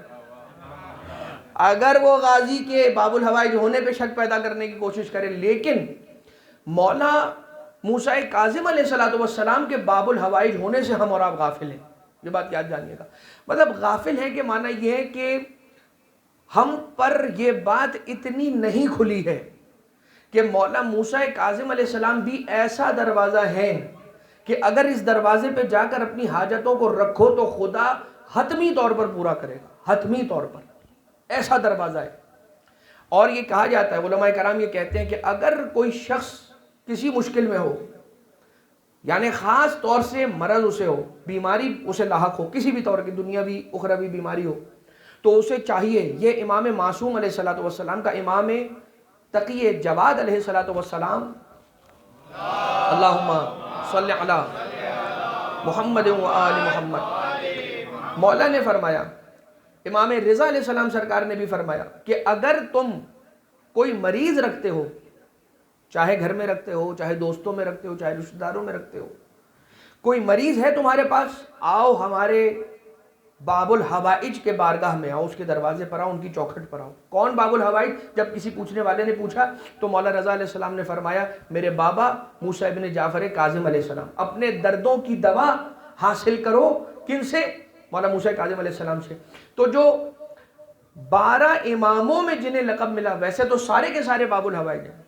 اگر وہ غازی کے باب الحوائج ہونے پہ شک پیدا کرنے کی کوشش کرے، لیکن مولا موسیٰ کاظم علیہ السلام کے باب الحوائج ہونے سے ہم اور آپ غافل ہیں، یہ بات یاد جانیے گا۔ مطلب غافل ہے کہ معنی یہ ہے کہ ہم پر یہ بات اتنی نہیں کھلی ہے کہ مولا موسیٰ کاظم علیہ السلام بھی ایسا دروازہ ہے کہ اگر اس دروازے پہ جا کر اپنی حاجتوں کو رکھو تو خدا حتمی طور پر پورا کرے گا، حتمی طور پر، ایسا دروازہ ہے۔ اور یہ کہا جاتا ہے، علماء کرام یہ کہتے ہیں کہ اگر کوئی شخص کسی مشکل میں ہو، یعنی خاص طور سے مرض اسے ہو، بیماری اسے لاحق ہو، کسی بھی طور کی دنیاوی اخروی بیماری ہو، تو اسے چاہیے، یہ امام معصوم علیہ السلام کا، امام تقی جواد علیہ السلام، اللہم صلی علی محمد و آل محمد، مولا نے فرمایا، امام رضا علیہ السلام سرکار نے بھی فرمایا کہ اگر تم کوئی مریض رکھتے ہو، چاہے گھر میں رکھتے ہو، چاہے دوستوں میں رکھتے ہو، چاہے رشتہ داروں میں رکھتے ہو، کوئی مریض ہے تمہارے پاس، آؤ ہمارے باب الحوائج کے بارگاہ میں آؤ، اس کے دروازے پر آؤ، ان کی چوکھٹ پر آؤ۔ کون باب الحوائج؟ جب کسی پوچھنے والے نے پوچھا تو مولا رضا علیہ السلام نے فرمایا، میرے بابا موسیٰ ابن جعفر کاظم علیہ السلام، اپنے دردوں کی دوا حاصل کرو، کن سے؟ مولا موسیٰ کاظم علیہ السلام سے۔ تو جو 12 اماموں میں جنہیں لقب ملا، ویسے تو سارے کے سارے باب الحوائج ہیں،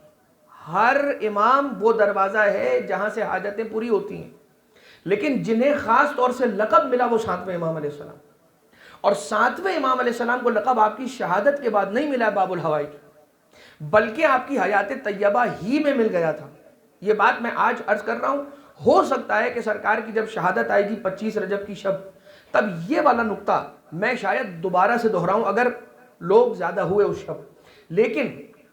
ہر امام وہ دروازہ ہے جہاں سے حاجتیں پوری ہوتی ہیں، لیکن جنہیں خاص طور سے لقب ملا وہ 7ویں امام علیہ السلام، اور 7ویں امام علیہ السلام کو لقب آپ کی شہادت کے بعد نہیں ملا باب الحوائج، بلکہ آپ کی حیات طیبہ ہی میں مل گیا تھا۔ یہ بات میں آج عرض کر رہا ہوں، ہو سکتا ہے کہ سرکار کی جب شہادت آئے گی 25 رجب کی شب، تب یہ والا نقطہ میں شاید دوبارہ سے دہراؤں اگر لوگ زیادہ ہوئے اس شب، لیکن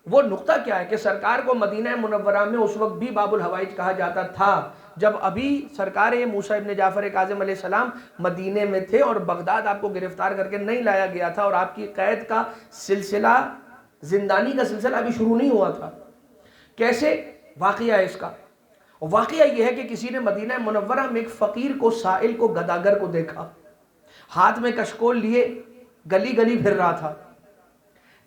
وہ نقطہ کیا ہے کہ سرکار کو مدینہ منورہ میں اس وقت بھی باب الحوائج کہا جاتا تھا جب ابھی سرکار موسیٰ ابن جعفر کاظم علیہ السلام مدینے میں تھے اور بغداد آپ کو گرفتار کر کے نہیں لایا گیا تھا، اور آپ کی قید کا سلسلہ، زندانی کا سلسلہ ابھی شروع نہیں ہوا تھا۔ کیسے واقعہ ہے اس کا؟ واقعہ یہ ہے کہ کسی نے مدینہ منورہ میں ایک فقیر کو، سائل کو، گداگر کو دیکھا، ہاتھ میں کشکول لیے گلی گلی پھر رہا تھا۔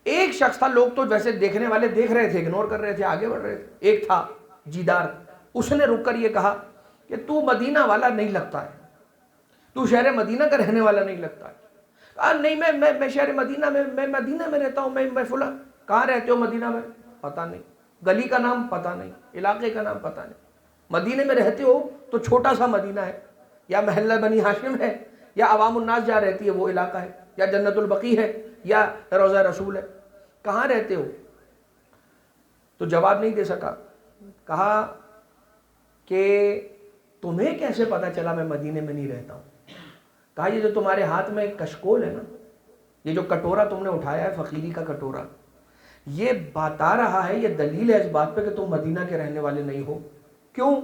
ایک شخص تھا، لوگ تو ویسے دیکھنے والے دیکھ رہے تھے، اگنور کر رہے تھے، آگے بڑھ رہے تھے۔ ایک تھا جیدار، اس نے رک کر یہ کہا کہ تو مدینہ والا نہیں لگتا ہے، تو شہر مدینہ کا رہنے والا نہیں لگتا ہے۔ کہا نہیں، میں شہر مدینہ میں مدینہ میں رہتا ہوں، میں فلاں۔ کہاں رہتے ہو مدینہ میں؟ پتہ نہیں۔ گلی کا نام پتہ نہیں، علاقے کا نام پتہ نہیں۔ مدینہ میں رہتے ہو تو چھوٹا سا مدینہ ہے، یا محلہ بنی ہاشم ہے، یا عوام الناس جہاں رہتی ہے وہ علاقہ ہے، یا جنت البقیع ہے، یا روضہ رسول ہے، کہاں رہتے ہو؟ تو جواب نہیں دے سکا۔ کہا کہ تمہیں کیسے پتا چلا میں مدینے میں نہیں رہتا ہوں؟ کہا یہ جو تمہارے ہاتھ میں کشکول ہے نا، یہ جو کٹورا تم نے اٹھایا ہے، فقیری کا کٹورا، یہ بتا رہا ہے، یہ دلیل ہے اس بات پہ کہ تم مدینہ کے رہنے والے نہیں ہو۔ کیوں؟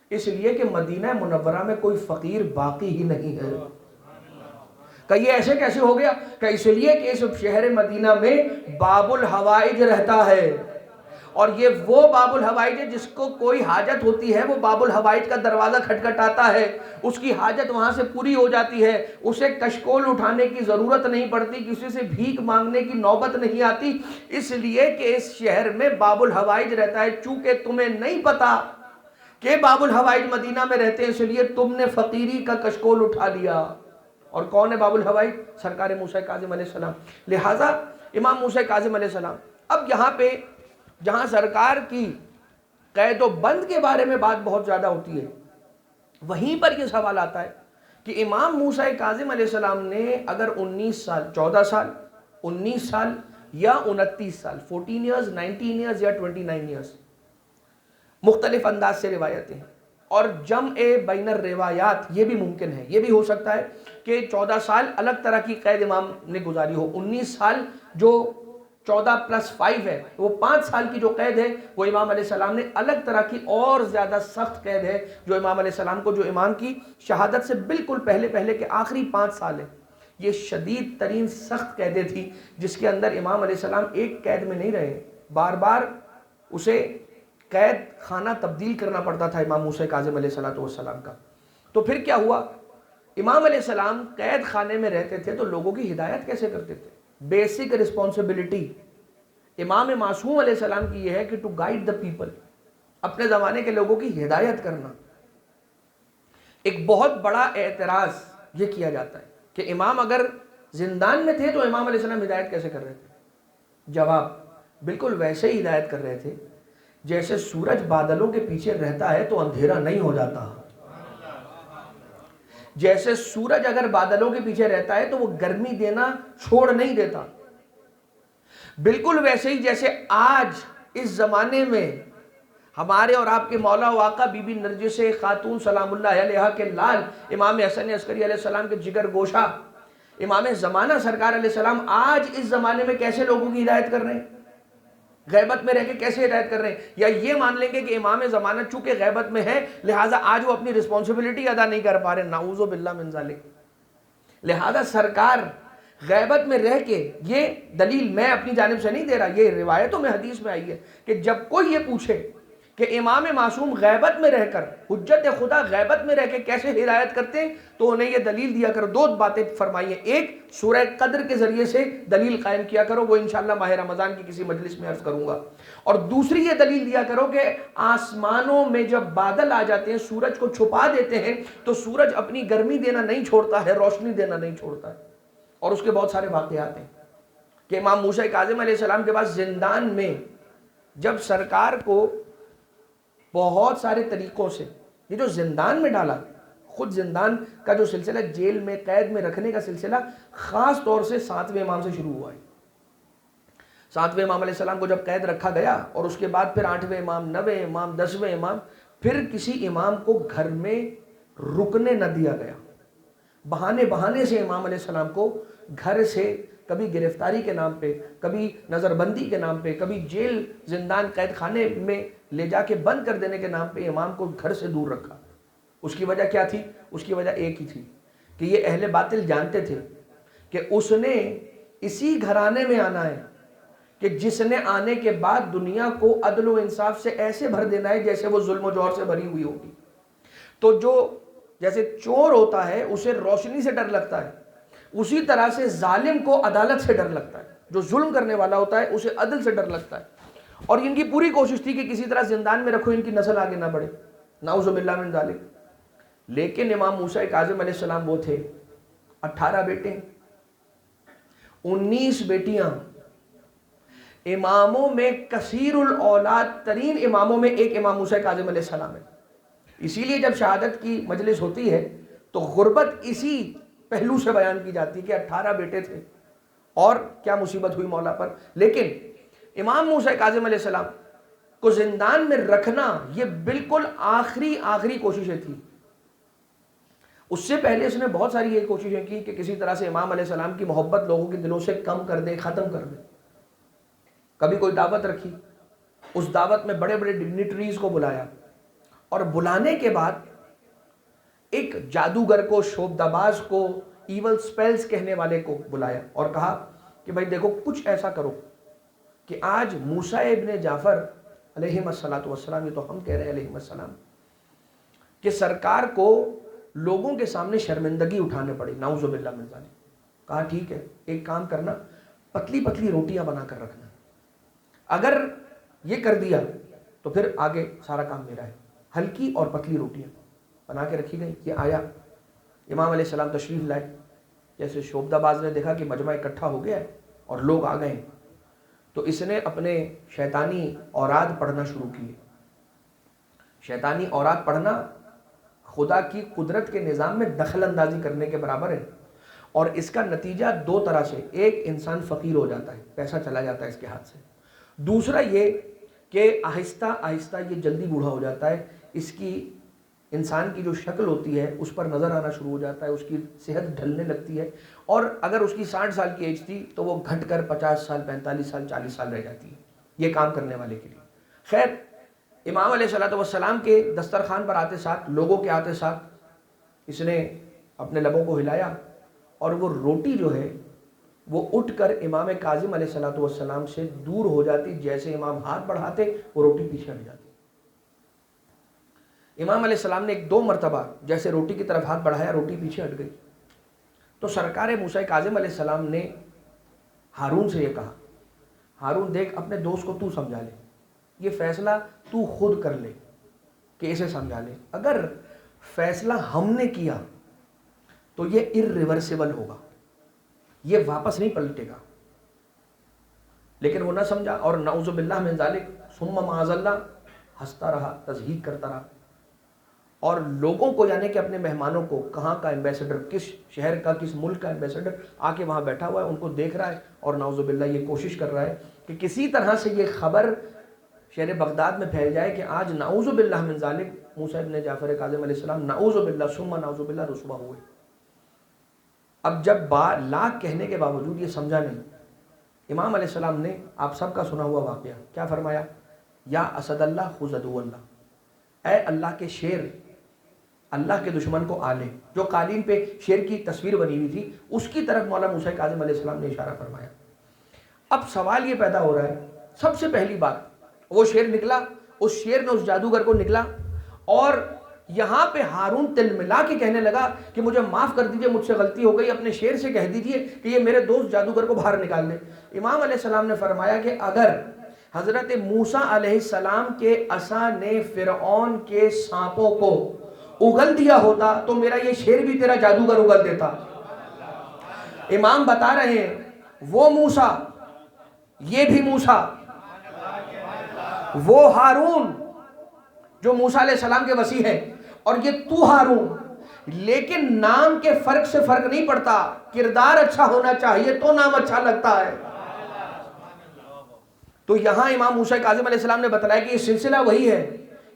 اس لیے کہ مدینہ منورہ میں کوئی فقیر باقی ہی نہیں ہے۔ کہ یہ ایسے کیسے ہو گیا؟ کہ اس لیے کہ اس شہر مدینہ میں باب الحوائج رہتا ہے، اور یہ وہ باب الحوائج ہے جس کو کوئی حاجت ہوتی ہے وہ باب الحوائج کا دروازہ کھٹکھٹاتا ہے، اس کی حاجت وہاں سے پوری ہو جاتی ہے، اسے کشکول اٹھانے کی ضرورت نہیں پڑتی، کسی سے بھیک مانگنے کی نوبت نہیں آتی، اس لیے کہ اس شہر میں باب الحوائج رہتا ہے۔ چونکہ تمہیں نہیں پتا کہ باب الحوائج مدینہ میں رہتے ہیں، اس لیے تم نے فقیری کا کشکول اٹھا لیا۔ اور کون ہے باب الحوائج؟ سرکار موسیٰ کاظم علیہ السلام۔ لہٰذا امام موسیٰ کاظم علیہ السلام، اب یہاں پہ جہاں سرکار کی قید و بند کے بارے میں بات بہت زیادہ ہوتی ہے، وہیں پر یہ سوال آتا ہے کہ امام موسیٰ کاظم علیہ السلام نے اگر 19 سال، 14 سال، 19 سال یا 29 سال، 14 ایئرز، 19 ایئرز یا 29 ایئرز، مختلف انداز سے روایتیں ہیں، اور جمع بین الروایات یہ بھی ممکن ہے. یہ بھی ہو سکتا ہے کہ 14 سال الگ طرح کی قید امام نے گزاری ہو. 19 سال جو 14+5 ہے، وہ 5 سال کی جو قید ہے وہ امام علیہ السلام نے الگ طرح کی اور زیادہ سخت قید ہے جو امام علیہ السلام کو، جو امام کی شہادت سے بالکل پہلے کے آخری 5 سال ہے، یہ شدید ترین سخت قیدیں تھی جس کے اندر امام علیہ السلام ایک قید میں نہیں رہے، بار بار اسے قید خانہ تبدیل کرنا پڑتا تھا امام موسیٰ کاظم علیہ السلام کا. تو پھر کیا ہوا؟ امام علیہ السلام قید خانے میں رہتے تھے تو لوگوں کی ہدایت کیسے کرتے تھے؟ بیسک رسپانسبلٹی امام معصوم علیہ السلام کی یہ ہے کہ ٹو گائیڈ دا پیپل، اپنے زمانے کے لوگوں کی ہدایت کرنا. ایک بہت بڑا اعتراض یہ کیا جاتا ہے کہ امام اگر زندان میں تھے تو امام علیہ السلام ہدایت کیسے کر رہے تھے؟ جواب، بالکل ویسے ہی ہدایت کر رہے تھے جیسے سورج بادلوں کے پیچھے رہتا ہے تو اندھیرا نہیں ہو جاتا. جیسے سورج اگر بادلوں کے پیچھے رہتا ہے تو وہ گرمی دینا چھوڑ نہیں دیتا، بالکل ویسے ہی جیسے آج اس زمانے میں ہمارے اور آپ کے مولا و آقا بی بی نرجس خاتون سلام اللہ علیہا کے لال امام حسن عسکری علیہ السلام کے جگر گوشہ امام زمانہ سرکار علیہ السلام آج اس زمانے میں کیسے لوگوں کی ہدایت کر رہے ہیں، غیبت میں رہ کے کیسے ہدایت کر رہے ہیں؟ یا یہ مان لیں گے کہ امام زمانہ چونکہ غیبت میں ہے لہٰذا آج وہ اپنی رسپانسبلٹی ادا نہیں کر پا رہے، نعوذ باللہ من ذالک. لہذا سرکار غیبت میں رہ کے، یہ دلیل میں اپنی جانب سے نہیں دے رہا، یہ روایتوں میں حدیث میں آئی ہے کہ جب کوئی یہ پوچھے کہ امام معصوم غیبت میں رہ کر، حجت خدا غیبت میں رہ کے کیسے ہدایت کرتے ہیں، تو انہیں یہ دلیل دیا کرو. 2 باتیں فرمائی ہیں، ایک سورہ قدر کے ذریعے سے دلیل قائم کیا کرو، وہ انشاءاللہ ماہ رمضان کی کسی مجلس میں عرض کروں گا، اور دوسری یہ دلیل دیا کرو کہ آسمانوں میں جب بادل آ جاتے ہیں، سورج کو چھپا دیتے ہیں تو سورج اپنی گرمی دینا نہیں چھوڑتا ہے، روشنی دینا نہیں چھوڑتا ہے. اور اس کے بہت سارے واقعات ہیں کہ امام موسیٰ کاظم علیہ السلام کے پاس زندان میں جب سرکار کو بہت سارے طریقوں سے، یہ جو زندان میں ڈالا، خود زندان کا جو سلسلہ جیل میں قید میں رکھنے کا سلسلہ خاص طور سے 7ویں امام سے شروع ہوا ہے. 7ویں امام علیہ السلام کو جب قید رکھا گیا اور اس کے بعد پھر 8ویں امام، 9ویں امام، 10ویں امام، پھر کسی امام کو گھر میں رکنے نہ دیا گیا. بہانے سے امام علیہ السلام کو گھر سے کبھی گرفتاری کے نام پہ، کبھی نظر بندی کے نام پہ، کبھی جیل زندان قید خانے میں لے جا کے بند کر دینے کے نام پہ امام کو گھر سے دور رکھا. اس کی وجہ کیا تھی؟ اس کی وجہ ایک ہی تھی کہ یہ اہل باطل جانتے تھے کہ اس نے اسی گھرانے میں آنا ہے کہ جس نے آنے کے بعد دنیا کو عدل و انصاف سے ایسے بھر دینا ہے جیسے وہ ظلم و جور سے بھری ہوئی ہوگی. تو جو جیسے چور ہوتا ہے اسے روشنی سے ڈر لگتا ہے، اسی طرح سے ظالم کو عدالت سے ڈر لگتا ہے، جو ظلم کرنے والا ہوتا ہے اسے عدل سے ڈر لگتا ہے. اور ان کی پوری کوشش تھی کہ کسی طرح زندان میں رکھو، ان کی نسل آگے نہ بڑھے، نعوذ باللہ من ذالک. لیکن امام موسیٰ کاظم علیہ السلام وہ تھے، 18 بیٹے، 19 بیٹیاں، اماموں میں کثیر الاولاد ترین اماموں میں ایک امام موسیٰ کاظم علیہ السلام ہے. اسی لیے جب شہادت کی مجلس ہوتی ہے تو غربت اسی پہلو سے بیان کی جاتی ہے کہ 18 بیٹے تھے اور کیا مصیبت ہوئی مولا پر. لیکن امام موسیٰ کاظم علیہ السلام کو زندان میں رکھنا یہ بالکل آخری کوششیں تھی. اس سے پہلے اس نے بہت ساری یہ کوششیں کی کہ کسی طرح سے امام علیہ السلام کی محبت لوگوں کے دلوں سے کم کر دے، ختم کر دے. کبھی کوئی دعوت رکھی، اس دعوت میں بڑے بڑے ڈگنیٹریز کو بلایا، اور بلانے کے بعد ایک جادوگر کو، شوبدہباز کو، ایول سپیلز کہنے والے کو بلایا اور کہا کہ بھائی دیکھو کچھ ایسا کرو کہ آج موسیٰ ابن جعفر علیہ السلام، یہ تو ہم کہہ رہے ہیں علیہ السلام، کہ سرکار کو لوگوں کے سامنے شرمندگی اٹھانے پڑی، نعوذ باللہ من ذالک. کہا ٹھیک ہے، ایک کام کرنا، پتلی پتلی روٹیاں بنا کر رکھنا، اگر یہ کر دیا تو پھر آگے سارا کام میرا ہے. ہلکی اور پتلی روٹیاں بنا کے رکھی گئی. یہ آیا، امام علیہ السلام تشریف لائے. جیسے شوبدہباز نے دیکھا کہ مجمع اکٹھا ہو گیا ہے اور لوگ آ گئے، تو اس نے اپنے شیطانی اوراد پڑھنا شروع کیے. شیطانی اوراد پڑھنا خدا کی قدرت کے نظام میں دخل اندازی کرنے کے برابر ہے، اور اس کا نتیجہ 2 طرح سے، ایک انسان فقیر ہو جاتا ہے، پیسہ چلا جاتا ہے اس کے ہاتھ سے. دوسرا یہ کہ آہستہ آہستہ یہ جلدی بوڑھا ہو جاتا ہے، اس کی انسان کی جو شکل ہوتی ہے اس پر نظر آنا شروع ہو جاتا ہے، اس کی صحت ڈھلنے لگتی ہے، اور اگر اس کی 60 سال کی ایج تھی تو وہ گھٹ کر 50 سال 45 سال 40 سال رہ جاتی ہے یہ کام کرنے والے کے لیے۔ خیر، امام علیہ السلام کے دسترخوان پر آتے ساتھ، لوگوں کے آتے ساتھ اس نے اپنے لبوں کو ہلایا اور وہ روٹی جو ہے وہ اٹھ کر امام کاظم علیہ السلام سے دور ہو جاتی، جیسے امام ہاتھ بڑھاتے وہ روٹی پیچھے ہٹ جاتی۔ امام علیہ السلام نے 1-2 مرتبہ جیسے روٹی کی طرف ہاتھ بڑھایا، روٹی پیچھے ہٹ گئی، تو سرکار موسیٰ کاظم علیہ السلام نے ہارون سے یہ کہا، ہارون دیکھ، اپنے دوست کو تو سمجھا لے، یہ فیصلہ تو خود کر لے کہ اسے سمجھا لے، اگر فیصلہ ہم نے کیا تو یہ irreversible ہوگا، یہ واپس نہیں پلٹے گا۔ لیکن وہ نہ سمجھا اور نعوذ باللہ من ذالک ثم معاذ اللہ ہنستا رہا، تضحیک کرتا رہا، اور لوگوں کو یعنی کہ اپنے مہمانوں کو، کہاں کا ایمبیسڈر، کس شہر کا، کس ملک کا ایمبیسڈر آ کے وہاں بیٹھا ہوا ہے، ان کو دیکھ رہا ہے اور نعوذ باللہ یہ کوشش کر رہا ہے کہ کسی طرح سے یہ خبر شہر بغداد میں پھیل جائے کہ آج نعوذ باللہ من ذالک موسیٰ ابن جعفر کاظم علیہ السلام نعوذ باللہ ثم نعوذ باللہ رسوا ہوئے۔ اب جب لاکھ کہنے کے باوجود یہ سمجھا نہیں، امام علیہ السلام نے آپ سب کا سنا ہوا واقعہ کیا فرمایا، یا اسد اللہ خذ عدو اللہ، اے اللہ کے شیر، اللہ کے دشمن کو آلے۔ جو قالین پہ شیر کی تصویر بنی ہوئی تھی اس کی طرف مولا موسیٰ کاظم علیہ السلام نے اشارہ فرمایا۔ اب سوال یہ پیدا ہو رہا ہے، سب سے پہلی بات وہ شیر نکلا، اس شیر نے اس جادوگر کو نکلا، اور یہاں پہ ہارون تل ملا کے کہنے لگا کہ مجھے معاف کر دیجئے، مجھ سے غلطی ہو گئی، اپنے شیر سے کہہ دیجئے کہ یہ میرے دوست جادوگر کو باہر نکال دے۔ امام علیہ السلام نے فرمایا کہ اگر حضرت موسیٰ علیہ السلام کے عصا نے فرعون کے سانپوں کو اگل دیا ہوتا تو میرا یہ شیر بھی تیرا جادوگر اگل دیتا۔ امام بتا رہے ہیں وہ موسیٰ، یہ بھی موسیٰ، وہ ہارون جو موسیٰ علیہ السلام کے وصی ہے، اور یہ تو ہارون، لیکن نام کے فرق سے فرق نہیں پڑتا، کردار اچھا ہونا چاہیے تو نام اچھا لگتا ہے۔ تو یہاں امام موسیٰ کاظم علیہ السلام نے بتلایا کہ یہ سلسلہ وہی ہے،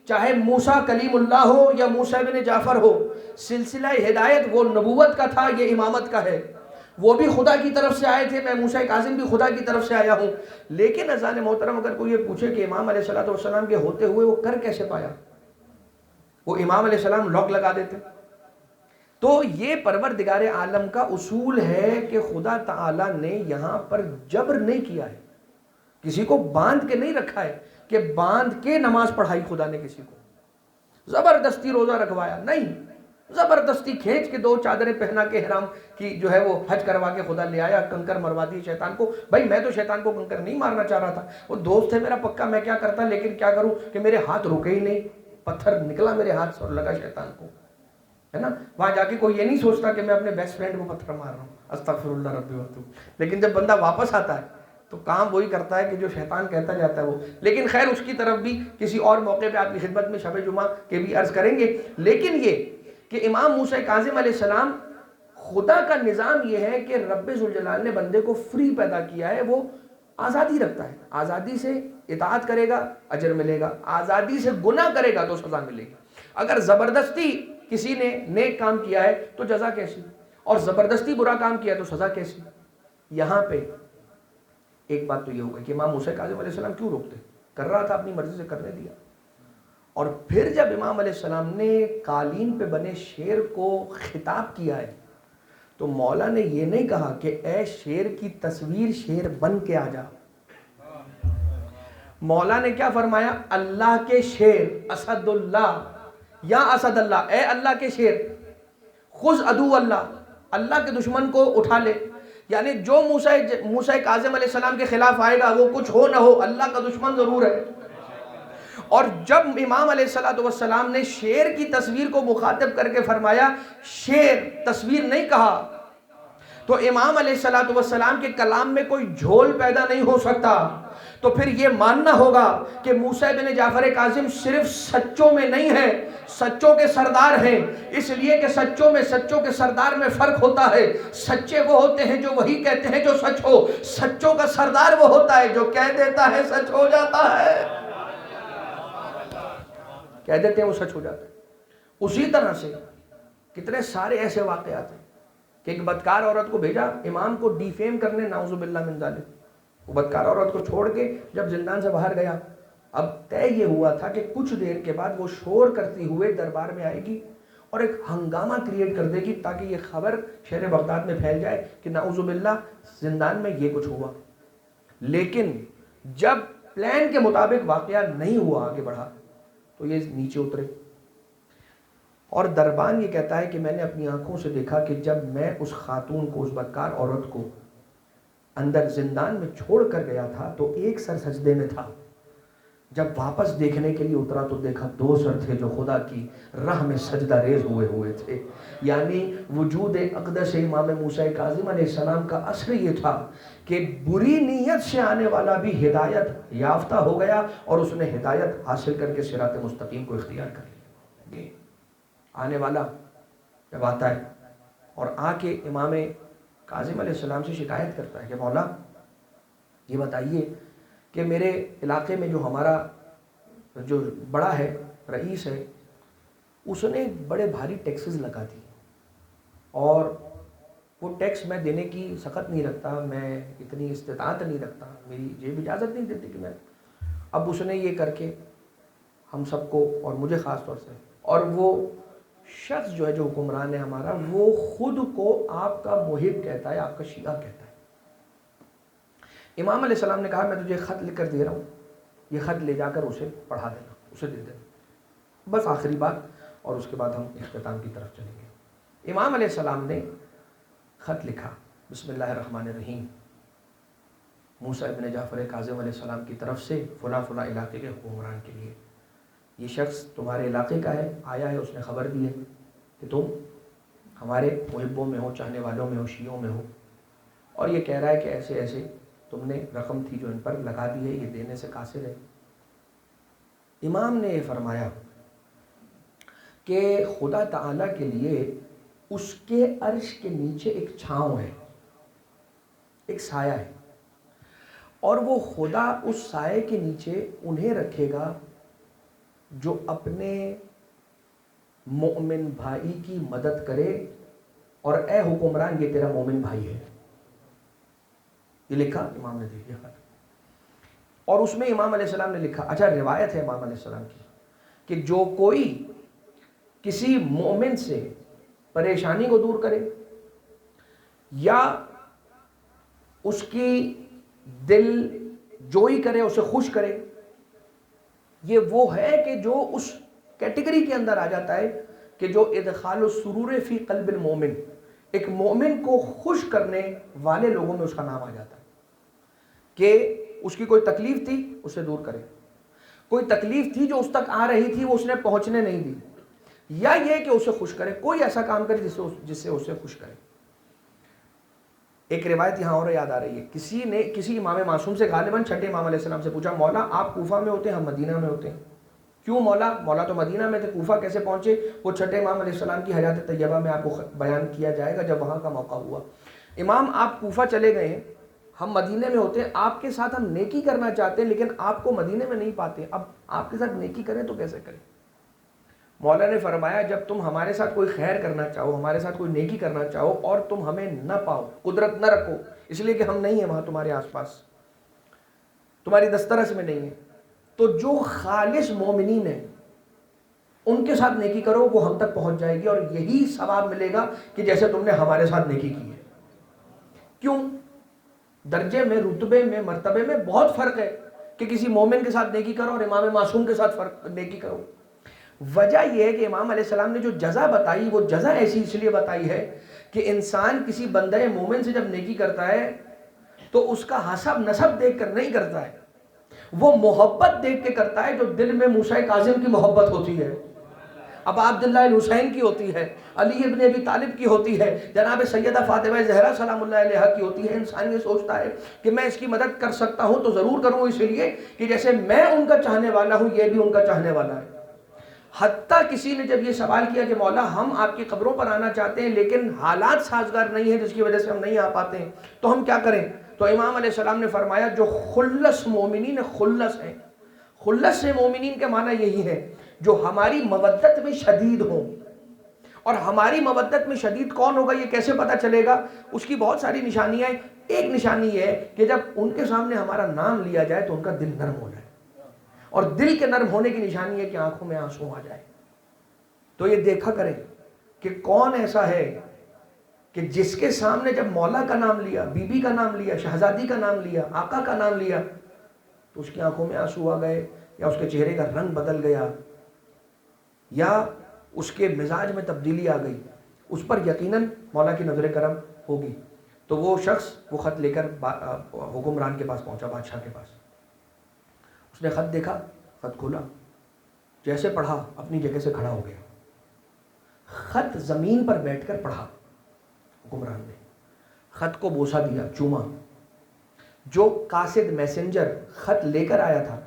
چاہے موسیٰ کلیم اللہ ہو یا موسیٰ ابن جعفر ہو، سلسلہ ہدایت وہ نبوت کا تھا، یہ امامت کا ہے۔ وہ بھی خدا کی طرف سے آئے تھے، میں موسیٰ کاظم بھی خدا کی طرف سے آیا ہوں۔ لیکن اذان محترم اگر کوئی یہ پوچھے کہ امام علیہ السلام کے ہوتے ہوئے وہ کر کیسے پایا، وہ امام علیہ السلام لاک لگا دیتے؟ تو یہ پروردگار عالم کا اصول ہے کہ خدا تعالیٰ نے یہاں پر جبر نہیں کیا ہے، کسی کو باندھ کے نہیں رکھا ہے کہ باندھ کے نماز پڑھائی خدا نے کسی کو، زبردستی روزہ رکھوایا نہیں، زبردستی کھینچ کے 2 چادریں پہنا کے حرام کی جو ہے وہ حج کروا کے خدا لے آیا، کنکر مروا دی شیطان کو۔ بھائی میں تو شیطان کو کنکر نہیں مارنا چاہ رہا تھا، وہ دوست ہے میرا پکا، میں کیا کرتا، لیکن کیا کروں کہ میرے ہاتھ رکے ہی نہیں، پتھر نکلا میرے ہاتھ سے اور لگا شیطان کو، ہے نا۔ وہاں جا کے کوئی یہ نہیں سوچتا کہ میں اپنے بیسٹ فرینڈ کو پتھر مار رہا ہوں، استغفر اللہ ربی واتوب۔ لیکن جب بندہ واپس آتا ہے تو کام وہی کرتا ہے کہ جو شیطان کہتا جاتا ہے وہ۔ لیکن خیر اس کی طرف بھی کسی اور موقع پہ آپ کی خدمت میں شب جمعہ کے بھی عرض کریں گے۔ لیکن یہ کہ امام موسیٰ کاظم علیہ السلام، خدا کا نظام یہ ہے کہ رب ذوالجلال نے بندے کو فری پیدا کیا ہے، وہ آزادی رکھتا ہے، آزادی سے اطاعت کرے گا اجر ملے گا، آزادی سے گناہ کرے گا تو سزا ملے گی۔ اگر زبردستی کسی نے نیک کام کیا ہے تو جزا کیسی، اور زبردستی برا کام کیا تو سزا کیسی۔ یہاں پہ ایک بات تو یہ ہوگا کہ امام موسیٰ کاظم علیہ السلام کیوں روکتے، کر رہا تھا، اپنی مرضی سے کرنے دیا۔ اور پھر جب امام علیہ السلام نے قالین پہ بنے شیر کو خطاب کیا ہے تو مولا نے یہ نہیں کہا کہ اے شیر کی تصویر شیر بن کے آ جا، مولا نے کیا فرمایا، اللہ کے شیر، اسد اللہ، یا اسد اللہ، اے اللہ کے شیر، خذ عدو اللہ، اللہ کے دشمن کو اٹھا لے۔ یعنی جو موسیٰ کاظم علیہ السلام کے خلاف آئے گا وہ کچھ ہو نہ ہو اللہ کا دشمن ضرور ہے۔ اور جب امام علیہ السلام نے شیر کی تصویر کو مخاطب کر کے فرمایا، شیر تصویر نہیں کہا، تو امام علیہ السلام کے کلام میں کوئی جھول پیدا نہیں ہو سکتا۔ تو پھر یہ ماننا ہوگا کہ موسیٰ بن جعفر کاظم صرف سچوں میں نہیں ہے، سچوں کے سردار ہیں، اس لیے کہ سچوں میں، سچوں کے سردار میں فرق ہوتا ہے۔ سچے وہ ہوتے ہیں جو وہی کہتے ہیں جو سچ ہو، سچوں کا سردار وہ ہوتا ہے جو کہہ دیتا ہے سچ ہو جاتا ہے۔ کہہ دیتے ہیں وہ سچ ہو جاتا ہے۔ اسی طرح سے کتنے سارے ایسے واقعات ہیں کہ ایک بدکار عورت کو بھیجا امام کو ڈیفیم کرنے، نعوذ باللہ من ذالک۔ وہ بدکار عورت کو چھوڑ کے جب زندان سے باہر گیا، اب طے یہ ہوا تھا کہ کچھ دیر کے بعد وہ شور کرتی ہوئے دربار میں آئے گی اور ایک ہنگامہ کریٹ کر دے گی تاکہ یہ خبر شہر بغداد میں پھیل جائے کہ نعوذ باللہ زندان میں یہ کچھ ہوا۔ لیکن جب پلان کے مطابق واقعہ نہیں ہوا، آگے بڑھا، تو یہ نیچے اترے۔ اور دربان یہ کہتا ہے کہ میں نے اپنی آنکھوں سے دیکھا کہ جب میں اس خاتون کو، اس بدکار عورت کو اندر زندان میں چھوڑ کر گیا تھا تو ایک سر سجدے میں تھا، جب واپس دیکھنے کے لیے اترا تو دیکھا 2 سر تھے جو خدا کی راہ میں سجدہ ریز ہوئے تھے۔ یعنی وجود اقدس امام موسیٰ کاظم علیہ السلام کا اثر یہ تھا کہ بری نیت سے آنے والا بھی ہدایت یافتہ ہو گیا اور اس نے ہدایت حاصل کر کے صراط مستقیم کو اختیار کر لیا۔ آنے والا جب آتا ہے اور آ کے امام کاظم علیہ السلام سے شکایت کرتا ہے کہ مولا یہ بتائیے کہ میرے علاقے میں جو ہمارا جو بڑا ہے، رئیس ہے، اس نے بڑے بھاری ٹیکسز لگا دی اور وہ ٹیکس میں دینے کی سخت نہیں رکھتا، میں اتنی استطاعت نہیں رکھتا، میری جیب اجازت نہیں دیتی کہ میں، اب اس نے یہ کر کے ہم سب کو اور مجھے خاص طور سے، اور وہ شخص جو ہے جو حکمران ہے ہمارا، وہ خود کو آپ کا محب کہتا ہے، آپ کا شیعہ کہتا ہے۔ امام علیہ السلام نے کہا میں تجھے خط لکھ کر دے رہا ہوں، یہ خط لے جا کر اسے پڑھا دینا، اسے دے دینا، بس آخری بات، اور اس کے بعد ہم اختتام کی طرف چلیں گے۔ امام علیہ السلام نے خط لکھا، بسم اللہ الرحمن الرحیم، موسیٰ ابن جعفر کاظم علیہ السلام کی طرف سے فلاں فلاں علاقے کے حکمران کے لیے، یہ شخص تمہارے علاقے کا ہے، آیا ہے، اس نے خبر دی ہے کہ تم ہمارے محبوں میں ہو، چاہنے والوں میں ہو، شیعوں میں ہو، اور یہ کہہ رہا ہے کہ ایسے ایسے تم نے رقم تھی جو ان پر لگا دی ہے، یہ دینے سے قاصر ہے۔ امام نے یہ فرمایا کہ خدا تعالیٰ کے لیے اس کے عرش کے نیچے ایک چھاؤں ہے، ایک سایہ ہے، اور وہ خدا اس سائے کے نیچے انہیں رکھے گا جو اپنے مومن بھائی کی مدد کرے، اور اے حکمران یہ تیرا مومن بھائی ہے۔ یہ لکھا امام نے، دیکھا خط، اور اس میں امام علیہ السلام نے لکھا، اچھا روایت ہے امام علیہ السلام کی کہ جو کوئی کسی مومن سے پریشانی کو دور کرے یا اس کی دل جوئی کرے، اسے خوش کرے، یہ وہ ہے کہ جو اس کیٹیگری کے اندر آ جاتا ہے کہ جو ادخال السرور فی قلب المومن، ایک مومن کو خوش کرنے والے لوگوں میں اس کا نام آ جاتا ہے، کہ اس کی کوئی تکلیف تھی اسے دور کرے، کوئی تکلیف تھی جو اس تک آ رہی تھی وہ اس نے پہنچنے نہیں دی، یا یہ کہ اسے خوش کرے، کوئی ایسا کام کرے جس سے اسے خوش کرے۔ ایک روایت یہاں اور یاد آ رہی ہے، کسی نے کسی امام معصوم سے غالباً چھٹے امام علیہ السلام سے پوچھا، مولا آپ کوفہ میں ہوتے ہیں، ہم مدینہ میں ہوتے ہیں، کیوں مولا؟ مولا تو مدینہ میں تھے، کوفہ کیسے پہنچے؟ وہ چھٹے امام علیہ السلام کی حیات طیبہ میں آپ کو بیان کیا جائے گا جب وہاں کا موقع ہوا۔ امام آپ کوفہ چلے گئے ہیں، ہم مدینے میں ہوتے ہیں، آپ کے ساتھ ہم نیکی کرنا چاہتے ہیں لیکن آپ کو مدینے میں نہیں پاتے، اب آپ کے ساتھ نیکی کریں تو کیسے کریں؟ مولا نے فرمایا جب تم ہمارے ساتھ کوئی خیر کرنا چاہو، ہمارے ساتھ کوئی نیکی کرنا چاہو اور تم ہمیں نہ پاؤ، قدرت نہ رکھو، اس لیے کہ ہم نہیں ہیں وہاں تمہارے آس پاس، تمہاری دسترس میں نہیں ہے، تو جو خالص مومنین ہیں ان کے ساتھ نیکی کرو، وہ ہم تک پہنچ جائے گی اور یہی ثواب ملے گا کہ جیسے تم نے ہمارے ساتھ نیکی کی ہے۔ کیوں؟ درجے میں، رتبے میں، مرتبے میں بہت فرق ہے کہ کسی مومن کے ساتھ نیکی کرو اور امام معصوم کے ساتھ نیکی کرو۔ وجہ یہ ہے کہ امام علیہ السلام نے جو جزا بتائی وہ جزا ایسی اس لیے بتائی ہے کہ انسان کسی بندہ مومن سے جب نیکی کرتا ہے تو اس کا حسب نسب دیکھ کر نہیں کرتا ہے، وہ محبت دیکھ کے کرتا ہے جو دل میں موسیٰ کاظم کی محبت ہوتی ہے، ابا عبداللہ الحسین کی ہوتی ہے، علی ابن ابی طالب کی ہوتی ہے، جناب سیدہ فاطمہ زہرا سلام اللہ علیہا کی ہوتی ہے۔ انسان یہ سوچتا ہے کہ میں اس کی مدد کر سکتا ہوں تو ضرور کروں، اس لیے کہ جیسے میں ان کا چاہنے والا ہوں یہ بھی ان کا چاہنے والا ہے۔ حتیٰ کسی نے جب یہ سوال کیا کہ مولا ہم آپ کی قبروں پر آنا چاہتے ہیں لیکن حالات سازگار نہیں ہیں جس کی وجہ سے ہم نہیں آ پاتے ہیں، تو ہم کیا کریں؟ تو امام علیہ السلام نے فرمایا جو خلص مومنین خلص ہیں، خلص سے مومنین کے معنی یہی ہے جو ہماری مودت میں شدید ہوں. اور ہماری مودت میں شدید کون ہوگا یہ کیسے پتہ چلے گا؟ اس کی بہت ساری نشانیاں ہیں. ایک نشانی یہ ہے کہ جب ان کے سامنے ہمارا نام لیا جائے تو ان کا دل نرم ہو جائے, اور دل کے نرم ہونے کی نشانی ہے کہ آنکھوں میں آنسو آ جائے. تو یہ دیکھا کریں کہ کون ایسا ہے کہ جس کے سامنے جب مولا کا نام لیا, بی بی کا نام لیا, شہزادی کا نام لیا, آقا کا نام لیا, تو اس کی آنکھوں میں آنسو آ گئے, یا اس کے چہرے کا رنگ بدل گیا, یا اس کے مزاج میں تبدیلی آ گئی, اس پر یقیناً مولا کی نظر کرم ہوگی. تو وہ شخص وہ خط لے کر حکمران کے پاس پہنچا, بادشاہ کے پاس. اس نے خط دیکھا, خط کھولا, جیسے پڑھا اپنی جگہ سے کھڑا ہو گیا. خط زمین پر بیٹھ کر پڑھا حکمران نے, خط کو بوسہ دیا, چوما. جو قاصد میسنجر خط لے کر آیا تھا,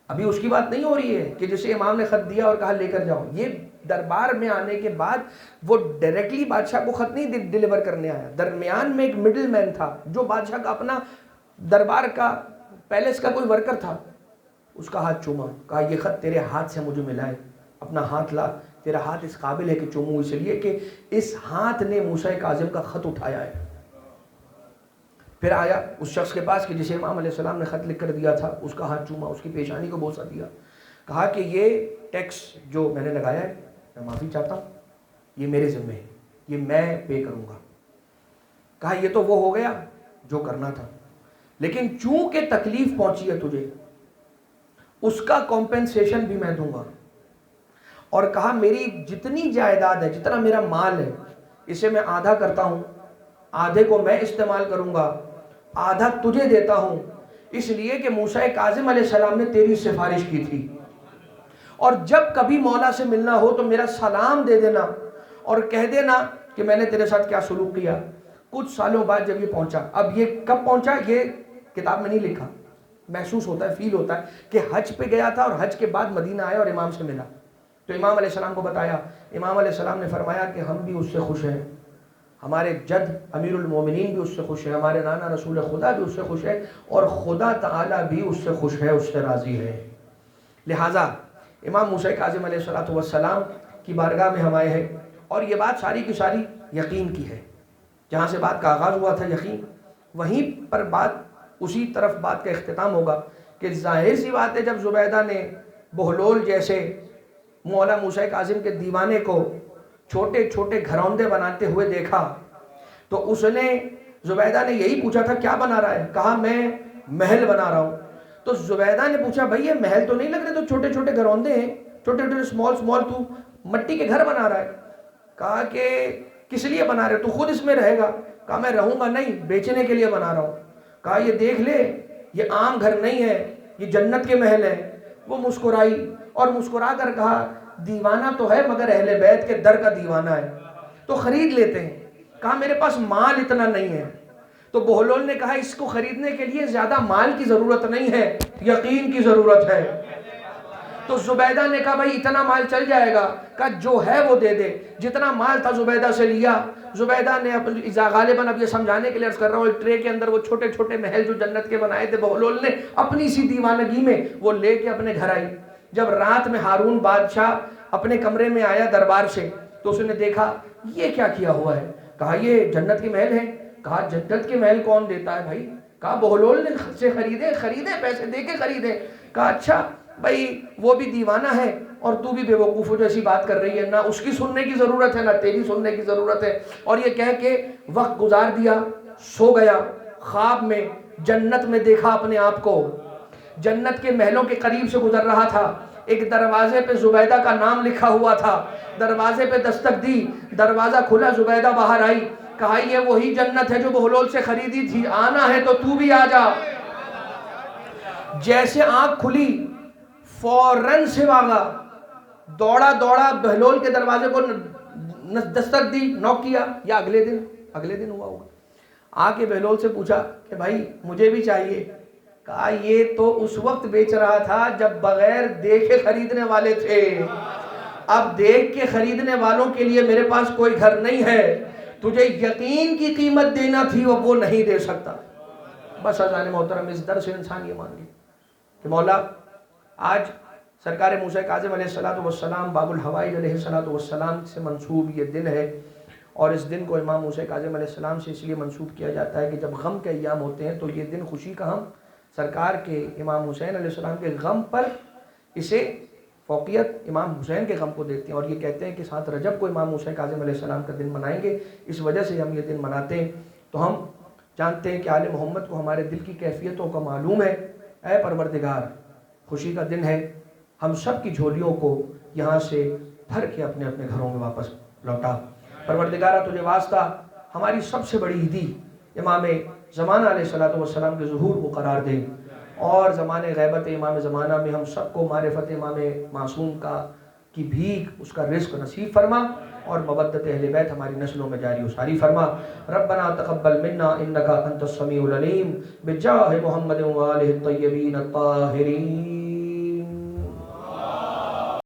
ابھی اس کی بات نہیں ہو رہی ہے کہ جسے امام نے خط دیا اور کہا لے کر جاؤ, یہ دربار میں آنے کے بعد وہ ڈائریکٹلی بادشاہ کو خط نہیں ڈیلیور کرنے آیا. درمیان میں ایک مڈل مین تھا جو بادشاہ کا اپنا دربار کا پیلس کا کوئی ورکر تھا. اس کا ہاتھ چوما, کہا یہ خط تیرے ہاتھ سے مجھے ملا ہے, اپنا ہاتھ لا, تیرا ہاتھ اس قابل ہے کہ چوموں, اس لیے کہ اس ہاتھ نے موسیٰ کاظم کا خط اٹھایا ہے. پھر آیا اس شخص کے پاس کہ جسے امام علیہ السلام نے خط لکھ کر دیا تھا, اس کا ہاتھ چوما, اس کی پیشانی کو بوسہ دیا, کہا کہ یہ ٹیکس جو میں نے لگایا ہے میں معافی چاہتا ہوں, یہ میرے ذمہ ہے, یہ میں پے کروں گا. کہا یہ تو وہ ہو گیا جو کرنا تھا, لیکن چونکہ تکلیف پہنچی ہے تجھے اس کا کمپنسیشن بھی میں دوں گا. اور کہا میری جتنی جائیداد ہے, جتنا میرا مال ہے, اسے میں آدھا کرتا ہوں, آدھے کو میں استعمال کروں گا, آدھا تجھے دیتا ہوں, اس لیے کہ موسیٰ کاظم علیہ السلام نے تیری سفارش کی تھی, اور جب کبھی مولا سے ملنا ہو تو میرا سلام دے دینا اور کہہ دینا کہ میں نے تیرے ساتھ کیا سلوک کیا. کچھ سالوں بعد جب یہ پہنچا, اب یہ کب پہنچا یہ کتاب میں نہیں لکھا, محسوس ہوتا ہے, فیل ہوتا ہے کہ حج پہ گیا تھا اور حج کے بعد مدینہ آیا اور امام سے ملا. تو امام علیہ السلام کو بتایا, امام علیہ السلام نے فرمایا کہ ہم بھی اس سے خوش ہیں, ہمارے جد امیر المومنین بھی اس سے خوش ہے, ہمارے نانا رسول خدا بھی اس سے خوش ہے, اور خدا تعالیٰ بھی اس سے خوش ہے, اس سے راضی ہے. لہٰذا امام موسیٰ کاظم علیہ السلام کی بارگاہ میں ہم آئے ہیں, اور یہ بات ساری کی ساری یقین کی ہے. جہاں سے بات کا آغاز ہوا تھا یقین, وہیں پر بات اسی طرف بات کا اختتام ہوگا کہ ظاہر سی بات ہے جب زبیدہ نے بہلول جیسے مولا موسیٰ کاظم کے دیوانے کو چھوٹے چھوٹے گھروندے بناتے ہوئے دیکھا تو اس نے, زبیدہ نے یہی پوچھا تھا کیا بنا رہا ہے, کہا میں محل بنا رہا ہوں. تو زبیدہ نے پوچھا بھائی یہ محل تو نہیں لگ رہے, تو چھوٹے چھوٹے گھروندے ہیں, چھوٹے چھوٹے سمال, تو مٹی کے گھر بنا رہا ہے. کہا کہ کس لیے بنا رہے, تو خود اس میں رہے گا. کہا میں رہوں گا نہیں, بیچنے کے لیے بنا رہا ہوں. کہا یہ دیکھ لے یہ عام گھر نہیں ہے, یہ جنت کے محل ہیں. وہ مسکرائی اور مسکرا کر کہا دیوانہ تو ہے مگر اہل بیت کے در کا دیوانہ ہے, تو خرید لیتے ہیں. کہا میرے پاس مال اتنا نہیں ہے. تو بہلول نے کہا اس کو خریدنے کے لیے زیادہ مال کی ضرورت نہیں ہے, یقین کی ضرورت ہے. تو زبیدہ نے کہا بھائی اتنا مال چل جائے گا. کہا جو ہے وہ دے دے. جتنا مال تھا زبیدہ سے لیا. زبیدہ نے غالباً اب یہ سمجھانے کے لیے عرض کر رہا ہوں, ایک ٹرے کے اندر وہ چھوٹے چھوٹے محل جو جنت کے بنائے تھے بہلول نے اپنی سی دیوانگی میں وہ لے کے اپنے گھر آئی. جب رات میں ہارون بادشاہ اپنے کمرے میں آیا دربار سے تو اس نے دیکھا یہ کیا کیا ہوا ہے. کہا یہ جنت کے محل ہیں. کہا جنت کے محل کون دیتا ہے بھائی. کہا بہلول نے سے خریدے پیسے دے کے خریدے. کہا اچھا بھائی وہ بھی دیوانہ ہے اور تو بھی بے وقوف جیسی بات کر رہی ہے, نہ اس کی سننے کی ضرورت ہے نہ تیری سننے کی ضرورت ہے. اور یہ کہہ کے وقت گزار دیا, سو گیا. خواب میں جنت میں دیکھا اپنے آپ کو, جنت کے محلوں کے قریب سے گزر رہا تھا. ایک دروازے پہ زبیدہ کا نام لکھا ہوا تھا. دروازے پہ دستک دی, دروازہ کھلا, زبیدہ باہر آئی. کہا یہ وہی جنت ہے جو بہلول سے خریدی تھی, آنا ہے تو تو بھی آ جا. جیسے آنکھ کھلی فوراً سے بھاگا, دوڑا بہلول کے دروازے کو دستک دی, نوک کیا. یا اگلے دن ہوا ہوگا. آ کے بہلول سے پوچھا کہ بھائی مجھے بھی چاہیے. کہا یہ تو اس وقت بیچ رہا تھا جب بغیر دیکھے خریدنے والے تھے, اب دیکھ کے خریدنے والوں کے لیے میرے پاس کوئی گھر نہیں ہے. تجھے یقین کی قیمت دینا تھی وہ نہیں دے سکتا. بس عزیزان محترم, اس در سے انسان یہ مان لے کہ مولا آج سرکار موسیٰ کاظم علیہ السلام باب الحوائج علیہ السلام سے منسوب یہ دن ہے، اور اس دن کو امام موسیٰ کاظم علیہ السلام سے اس لیے منسوب کیا جاتا ہے کہ جب غم کے ایام ہوتے ہیں تو یہ دن خوشی کا ہم سرکار کے امام حسین علیہ السلام کے غم پر اسے فوقیت امام حسین کے غم کو دیکھتے ہیں، اور یہ کہتے ہیں کہ 7 رجب کو امام موسیٰ کاظم علیہ السلام کا دن منائیں گے، اس وجہ سے ہم یہ دن مناتے ہیں۔ تو ہم جانتے ہیں کہ آل محمد کو ہمارے دل کی کیفیتوں کا معلوم ہے۔ اے پروردگار، خوشی کا دن ہے، ہم سب کی جھولیوں کو یہاں سے بھر کے اپنے اپنے گھروں میں واپس لوٹا۔ پروردگارہ تجھے واسطہ ہماری سب سے بڑی عیدی امام زمانہ علیہ السلام کے ظہور کو قرار دے، اور زمانے غیبت امام زمانہ میں ہم سب کو معرفت امام معصوم کی بھیک، اس کا رزق نصیب فرما، اور مودت اہل بیت ہماری نسلوں میں جاری و ساری فرما۔ ربنا تقبل منا انک انت السمیع العلیم بجاہ محمد و آلہ الطیبین الطاہرین۔